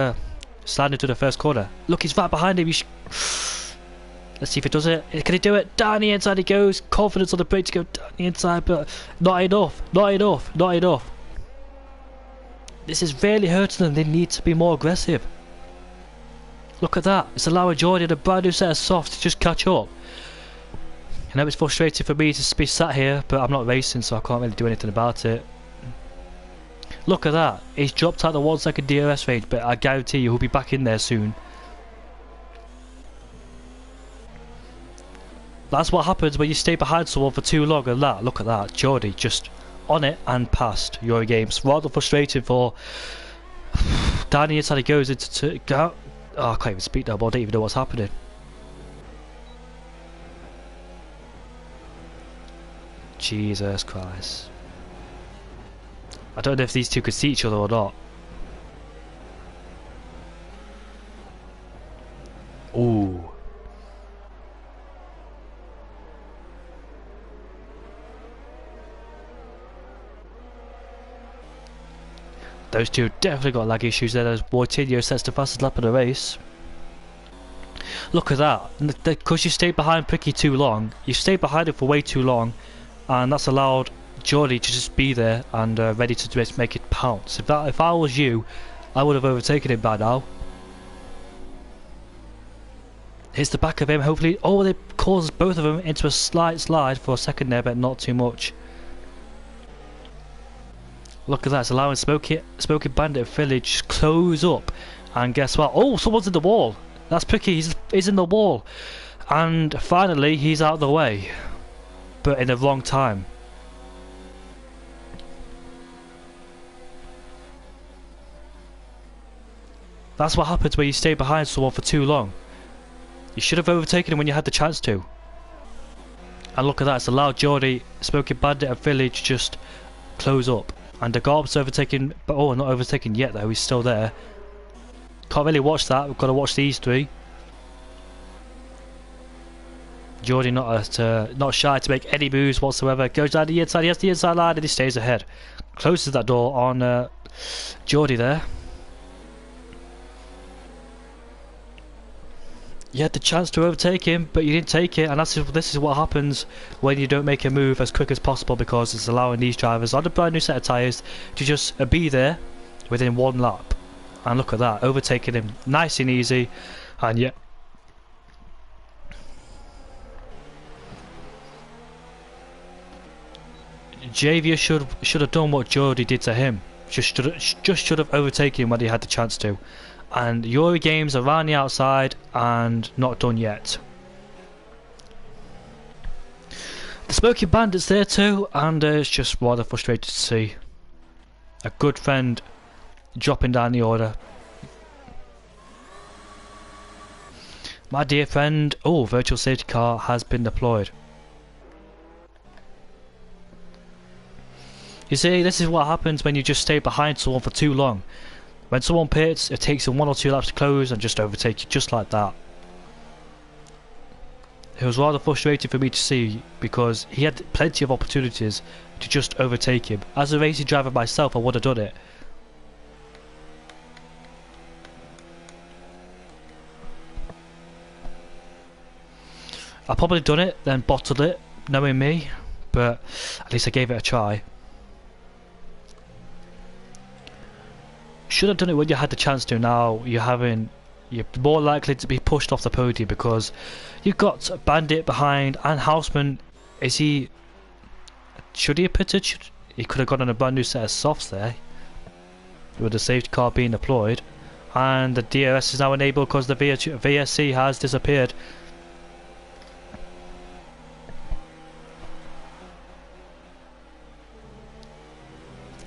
slammed into the first corner. Look, he's right behind him. Let's see if he does it. Can he do it? Down the inside he goes. Confidence on the brake to go down the inside, but not enough. Not enough. Not enough. This is really hurting them. They need to be more aggressive. Look at that. It's allowing Geordie and a brand new set of softs to just catch up. I know it's frustrating for me to be sat here, but I'm not racing, so I can't really do anything about it. Look at that. He's dropped out the 1 second DRS range, but I guarantee you he'll be back in there soon. That's what happens when you stay behind someone for too long. And that, look at that. Geordie just on it and past Eurogames. Rather frustrating for... Down the inside he goes into... Oh, I can't even speak now, but I don't even know what's happening. Jesus Christ. I don't know if these two could see each other or not. Those two definitely got lag issues there as Mortinho sets the fastest lap of the race. Look at that. Because you stayed behind Pricky too long, you stayed behind it for way too long, and that's allowed Jordy to just be there and ready to just make it pounce. If I was you, I would have overtaken him by now. Here's the back of him, hopefully. Oh, they caused both of them into a slight slide for a second there, but not too much. Look at that, it's allowing Smoky Bandit Village to close up. And guess what? Oh, someone's in the wall. That's Pricky, he's in the wall. And finally, he's out of the way. But in the wrong time. That's what happens when you stay behind someone for too long. You should have overtaken him when you had the chance to. And look at that, it's allowed Jordy, Smoky Bandit and Village just close up. And the Garb's overtaken, but oh, not overtaken yet though, he's still there. Can't really watch that, we've got to watch these three. Jordy not shy to make any moves whatsoever. Goes down the inside, he has the inside line and he stays ahead. Closes that door on Jordy there. You had the chance to overtake him, but you didn't take it, and this is what happens when you don't make a move as quick as possible, because it's allowing these drivers on a brand new set of tyres to just be there within one lap. And look at that, overtaking him nice and easy, and yeah. Javier should have done what Jordy did to him. Just should have overtaken him when he had the chance to. And Yuri Games around the outside and not done yet. The Smoky Bandit's there too, and it's just rather frustrating to see a good friend dropping down the order. My dear friend, oh, virtual safety car has been deployed. You see, this is what happens when you just stay behind someone for too long. When someone pits, it takes them 1 or 2 laps to close and just overtake you just like that. It was rather frustrating for me to see, because he had plenty of opportunities to just overtake him. As a racing driver myself, I would have done it. I probably done it, then bottled it, knowing me, but at least I gave it a try. Should have done it when you had the chance to. Now you're more likely to be pushed off the podium, because you've got Bandit behind and Houseman. Should he have pitted? He could have got on a brand new set of softs there with the safety car being deployed, and the DRS is now enabled because the VSC has disappeared.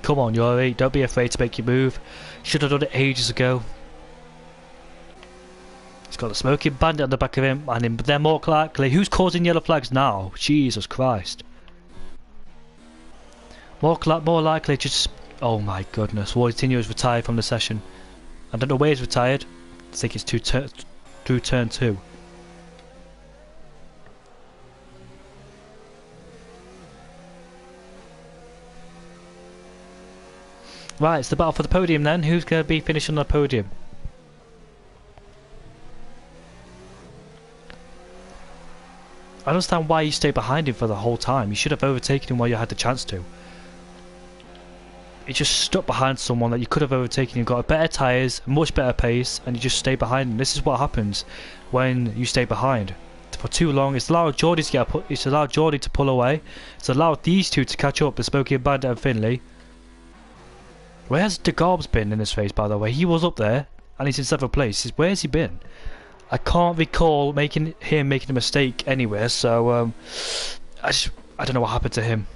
Come on, Yuri, don't be afraid to make your move. Should have done it ages ago. He's got the Smoking Bandit on the back of him, and they're more likely. Who's causing yellow flags now? Jesus Christ. More likely just... Oh my goodness, Mortinho is retired from the session. I don't know where he's retired. I think it's through turn 2. Right, it's the battle for the podium then. Who's going to be finishing on the podium? I don't understand why you stayed behind him for the whole time. You should have overtaken him while you had the chance to. You just stuck behind someone that you could have overtaken. You got better tyres, much better pace, and you just stay behind him. This is what happens when you stay behind for too long. It's allowed Jordy to pull away. It's allowed these two to catch up, the Smoky Bandit and Finley. Where's the Garbs been in this race, by the way? He was up there, and he's in 7th place. Where's he been? I can't recall making a mistake anywhere, so I don't know what happened to him.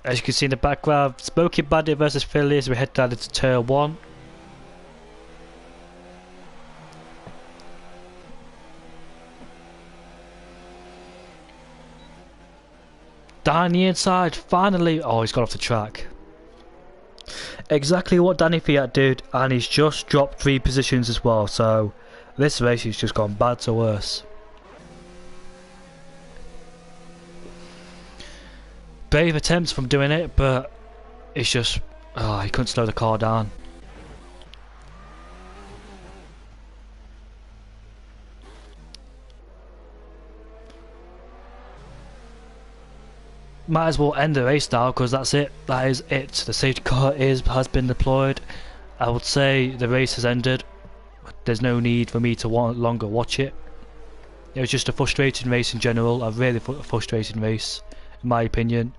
As you can see in the background, Smoky Bandit versus Philly as we head down into turn 1. Down the inside, finally. Oh, he's got off the track. Exactly what Danny Fiat did, and he's just dropped 3 positions as well. So this race has just gone bad to worse. Brave attempts from doing it, but it's just, oh, he couldn't slow the car down. Might as well end the race now, because that's it. That is it. The safety car has been deployed. I would say the race has ended. There's no need for me to longer watch it. It was just a frustrating race in general. A really frustrating race, in my opinion.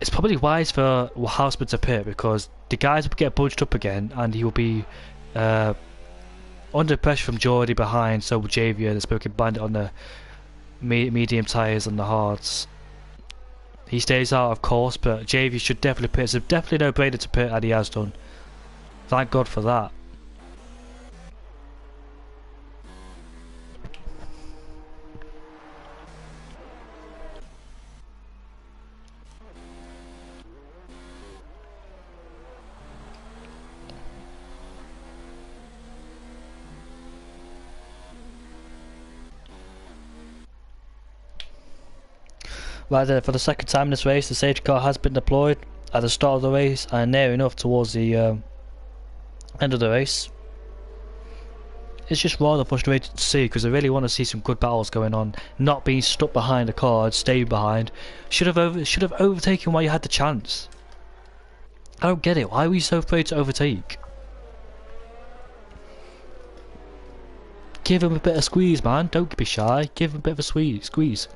It's probably wise for Houseman to pit, because the guys will get bunched up again, and he will be under pressure from Geordie behind. So will Javier, the Smoking Bandit, on the medium tyres and the hards. He stays out of course, but Javier should definitely pit. It's definitely no brainer to pit, and he has done. Thank God for that. Right there, for the second time in this race, the safety car has been deployed at the start of the race and near enough towards the end of the race. It's just rather frustrating to see, because I really want to see some good battles going on. Not being stuck behind a car and staying behind. Should have overtaken while you had the chance. I don't get it. Why were you so afraid to overtake? Give him a bit of squeeze, man. Don't be shy. Give him a bit of a squeeze.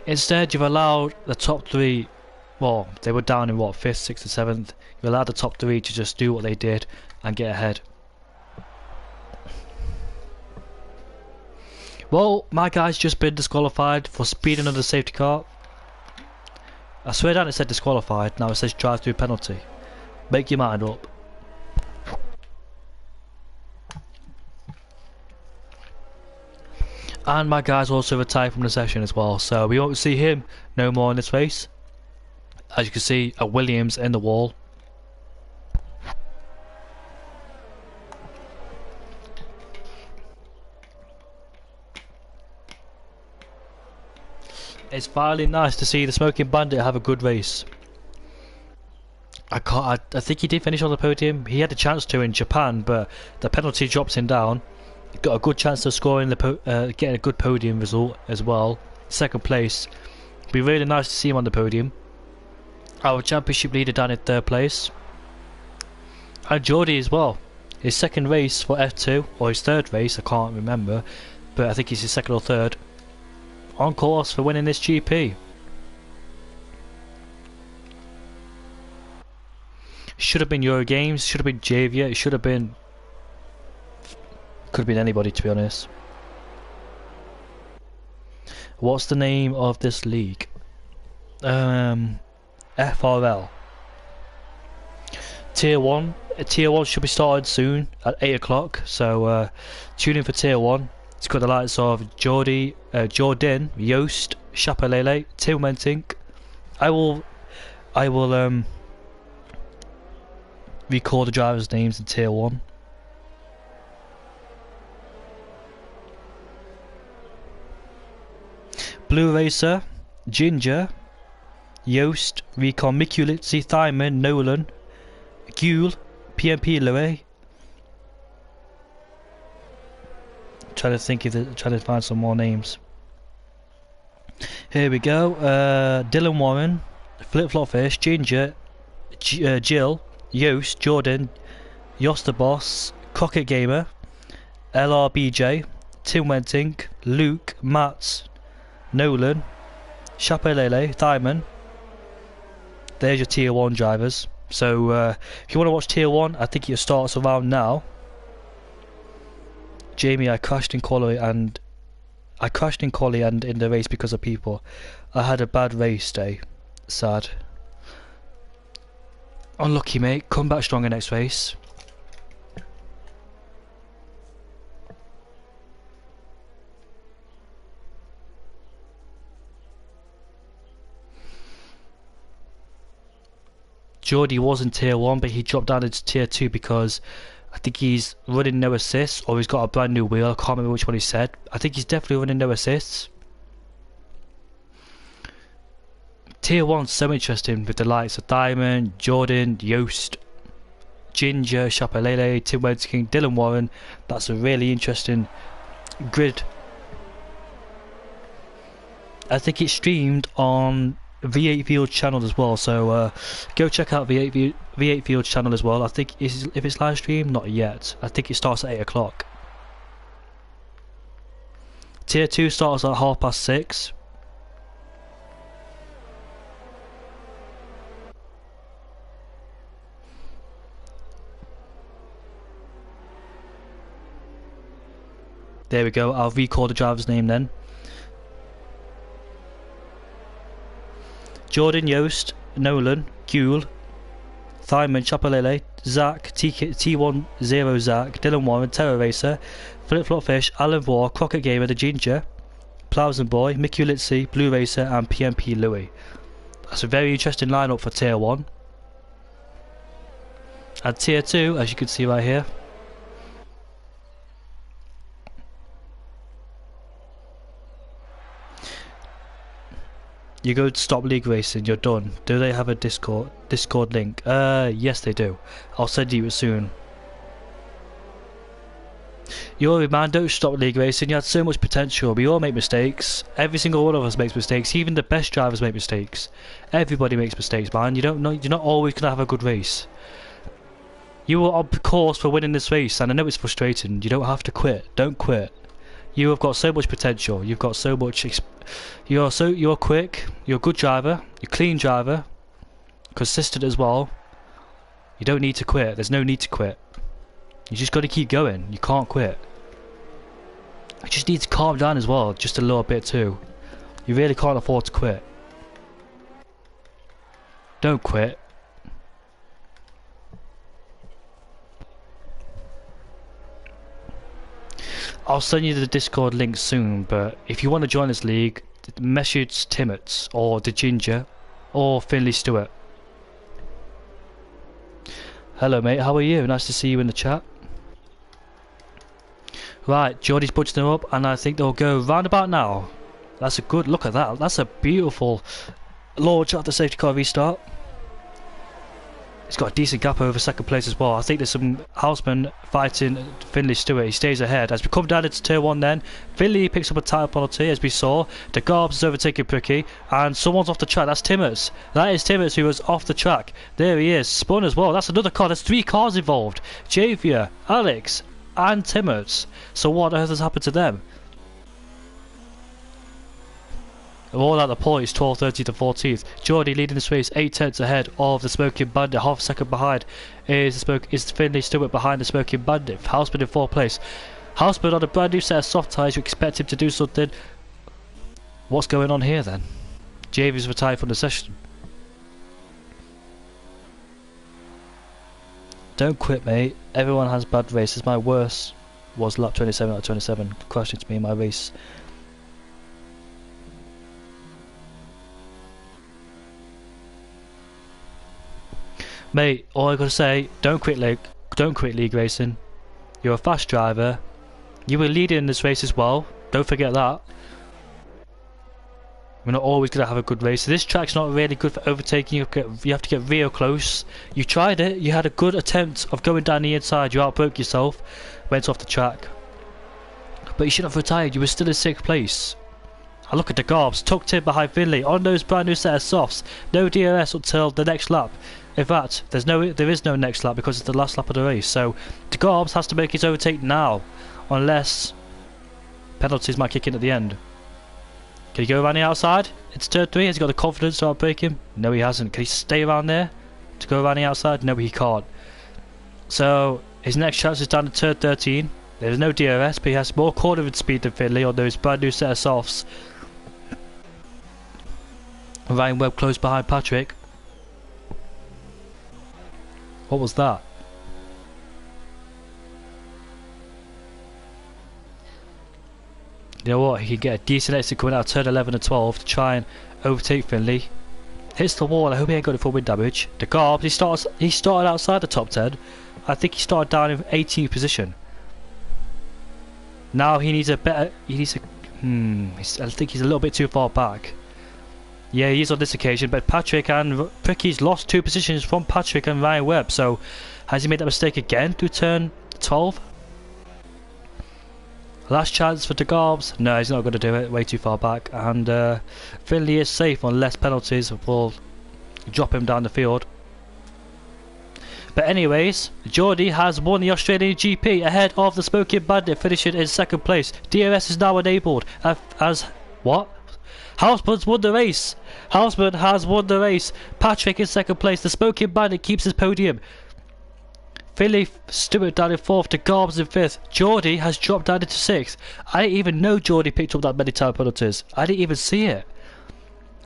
Instead, you've allowed the top three. Well, they were down in what, 5th, 6th, and 7th. You allowed the top three to just do what they did and get ahead. Well, my guy's just been disqualified for speeding under the safety car. I swear down it said disqualified, now it says drive through penalty. Make your mind up. And my guy's also retired from the session as well, so we won't see him no more in this race. As you can see, a Williams in the wall. It's finally nice to see the Smoking Bandit have a good race. I think he did finish on the podium. He had a chance to in Japan, but the penalty drops him down. He got a good chance of scoring getting a good podium result as well. Second place. It'd be really nice to see him on the podium. Our championship leader down in 3rd place. And Geordie as well. His second race for F2, or his 3rd race, I can't remember, but I think it's his 2nd or 3rd. On course for winning this GP. Should have been Eurogames, should have been Javier, it should have been... Could have been anybody, to be honest. What's the name of this league? FRL. Tier 1. Tier 1 should be started soon at 8 o'clock, so tune in for Tier 1. It's got the likes of Jordan, Joost, Chapelele, Tim Wentink. I will record the drivers' names in Tier 1. Blue Racer, Ginger, Joost, Recon, Mikulitsi, Thyman, Nolan, Gule, PMP Louis. Trying to find some more names. Here we go. Dylan Warren, Flip Flop Fish, Ginger, Jill, Joost, Jordan, Yosta Boss, Crockett Gamer, LRBJ, Tim Wentink, Luke, Mats, Nolan, Chapelele, Thyman. There's your Tier 1 drivers. So if you want to watch Tier 1, I think it starts around now. Jamie, I crashed in quali and in the race because of people. I had a bad race day. Sad. Unlucky, mate. Come back stronger next race. Geordie was in Tier 1, but he dropped down into Tier 2 because I I think he's running no assists, or he's got a brand new wheel. I can't remember which one he said. I think he's definitely running no assists. Tier 1's so interesting with the likes of Diamond, Jordan, Yost, Ginger, Chapelele, Tim Wedkin, Dylan Warren. That's a really interesting grid. I think it's streamed on V8 Field channel as well, so go check out V8 Field channel as well. I think if it's live stream, not yet. I think it starts at 8 o'clock. Tier 2 starts at 6:30. There we go, I'll record the driver's name then. Jordan, Yost, Nolan, Gule, Thyman, Chapelele, Zach, T10 Zach, Dylan Warren, Terror Racer, Flip Flop Fish, Alan Vore, Crockett Gamer, The Ginger, Plows and Boy, Mickey Litzy, Blue Racer and PMP Louis. That's a very interesting lineup for Tier 1. And Tier 2, as you can see right here, you go to Stop League Racing, you're done. Do they have a Discord link? Yes they do. I'll send you it soon. Yuri man, don't stop League Racing. You had so much potential. We all make mistakes. Every single one of us makes mistakes. Even the best drivers make mistakes. Everybody makes mistakes, man. You don't know. You're not always gonna have a good race. You were on course for winning this race, and I know it's frustrating. You don't have to quit. Don't quit. You have got so much potential. You've got so much. You're quick. You're a good driver. You're a clean driver. Consistent as well. You don't need to quit. There's no need to quit. You just got to keep going. You can't quit. You just need to calm down as well, just a little bit too. You really can't afford to quit. Don't quit. I'll send you the Discord link soon, but if you want to join this league, message Timmets or the Ginger or Finley Stewart. Hello mate, how are you? Nice to see you in the chat. Right, Geordie's budged them up and I think they'll go round about now. That's a good look at that. That's a beautiful launch after safety car restart. It's got a decent gap over second place as well. I think there's some housemen fighting Finley Stewart. He stays ahead. As we come down into Tier 1 then, Finley picks up a tyre penalty as we saw. The Garbs is overtaking Pricky and someone's off the track. That's Timmers. That is Timmers who was off the track. There he is. Spun as well. That's another car. There's 3 cars involved. Javier, Alex and Timmers. So what on earth has happened to them? All at the points, 12:30 to 14th. Geordie leading this race 8/10 ahead of the Smoking Bandit. Half a second behind is Finley Stewart behind the Smoking Bandit. Houseman in 4th place. Houseman on a brand new set of soft tyres. You expect him to do something. What's going on here then? Javier's retired from the session. Don't quit, mate. Everyone has bad races. My worst was lap 27 out of 27. Crashed into me in my race. Mate, all I gotta say, don't quit league racing. You're a fast driver. You were leading in this race as well. Don't forget that. We're not always gonna have a good race. This track's not really good for overtaking. You have to get real close. You tried it. You had a good attempt of going down the inside. You outbroke yourself. Went off the track. But you shouldn't have retired. You were still in 6th place. I look at the Garbs, tucked in behind Finley on those brand new set of softs. No DRS until the next lap. In fact, there is no next lap because it's the last lap of the race. So the Garbs has to make his overtake now, unless penalties might kick in at the end. Can he go around the outside? It's turn 3. Has he got the confidence to outbrake him? No, he hasn't. Can he stay around there to go around the outside? No, he can't. So his next chance is down to turn 13. There's no DRS, but he has more cornering speed than Finley on those brand new set of softs. Ryan Webb close behind Patrick. What was that? You know what? He can get a decent exit coming out of turn 11 and 12 to try and overtake Finley. Hits the wall. I hope he ain't got it for wind damage. The Garbs, he started outside the top 10. I think he started down in 18th position. Now he needs a better. He needs a. I think he's a little bit too far back. Yeah, he is on this occasion, but Patrick and Ricky's lost 2 positions from Patrick and Ryan Webb. So, has he made that mistake again through turn 12? Last chance for De Garbs. No, he's not going to do it. Way too far back. And Finley is safe on less penalties. Will drop him down the field. But anyways, Geordie has won the Australian GP ahead of the Smoking Bandit, finishing in 2nd place. DRS is now enabled as what? Houseman's won the race. Houseman has won the race. Patrick in 2nd place. The Smoking Bandit keeps his podium. Finley Stewart down in 4th. De Garbs in 5th. Geordie has dropped down into 6th. I didn't even know Geordie picked up that many time penalties. I didn't even see it.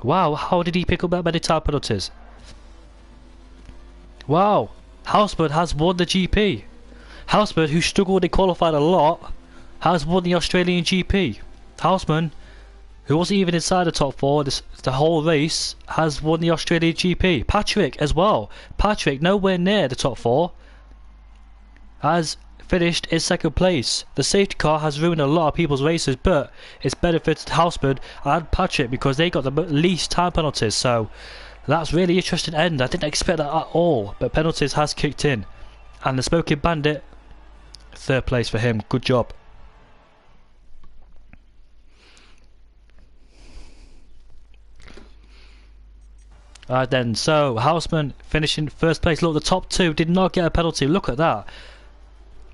Wow, how did he pick up that many time penalties? Wow. Houseman has won the GP. Houseman, who struggled in qualified a lot, has won the Australian GP. Houseman, who wasn't even inside the top 4 the whole race, has won the Australian GP. Patrick as well. Patrick, nowhere near the top 4, has finished in 2nd place. The safety car has ruined a lot of people's races, but it's benefited Houseman and Patrick because they got the least time penalties. So that's really interesting end. I didn't expect that at all, but penalties has kicked in. And the Smoking Bandit, 3rd place for him. Good job. Alright then, so Houseman finishing 1st place. Look, the top 2 did not get a penalty. Look at that.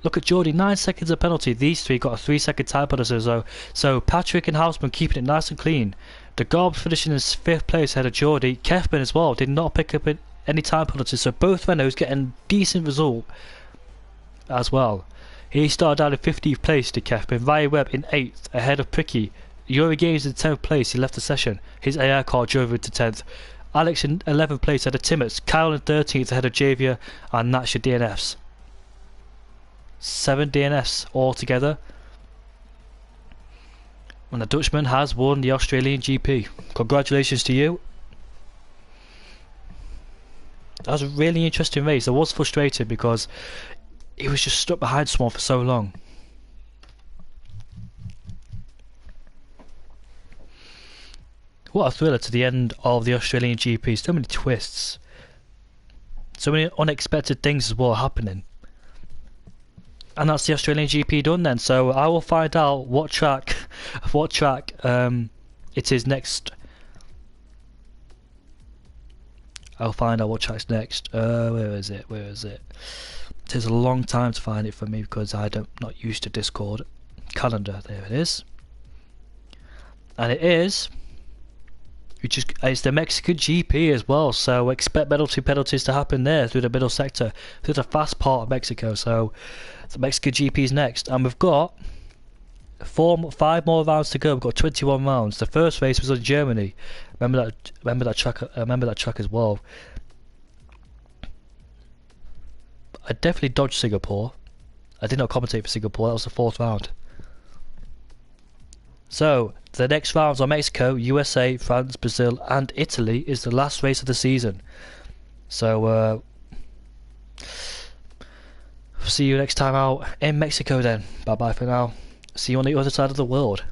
Look at Geordie, 9 seconds of penalty. These 3 got a 3-second time penalty. So Patrick and Houseman keeping it nice and clean. De Garbs finishing in 5th place ahead of Geordie. Kefman as well did not pick up any time penalties. So both Renaults getting decent result as well. He started out in 15th place to Kefman. Ryan Webb in 8th ahead of Pricky. Yuri Games in 10th place. He left the session. His AR car drove into 10th. Alex in 11th place ahead of Timmets. Kyle in 13th ahead of Javier. And that's your DNFs. 7 DNFs altogether. And the Dutchman has won the Australian GP. Congratulations to you. That was a really interesting race. I was frustrated because he was just stuck behind someone for so long. What a thriller to the end of the Australian GP. So many twists. So many unexpected things as well happening. And that's the Australian GP done then. So I will find out what track it is next. I'll find out what track's next. Where is it? It takes a long time to find it for me because I'm not used to Discord calendar. There it is. And it is. It's the Mexican GP as well, so expect penalties to happen there through the middle sector, through the fast part of Mexico. So the Mexican GP is next, and we've got 5 more rounds to go. We've got 21 rounds. The first race was in Germany. Remember that track. I remember that track as well. I definitely dodged Singapore. I did not commentate for Singapore. That was the 4th round. So the next rounds are Mexico, USA, France, Brazil and Italy is the last race of the season. So see you next time out in Mexico then. Bye bye for now. See you on the other side of the world.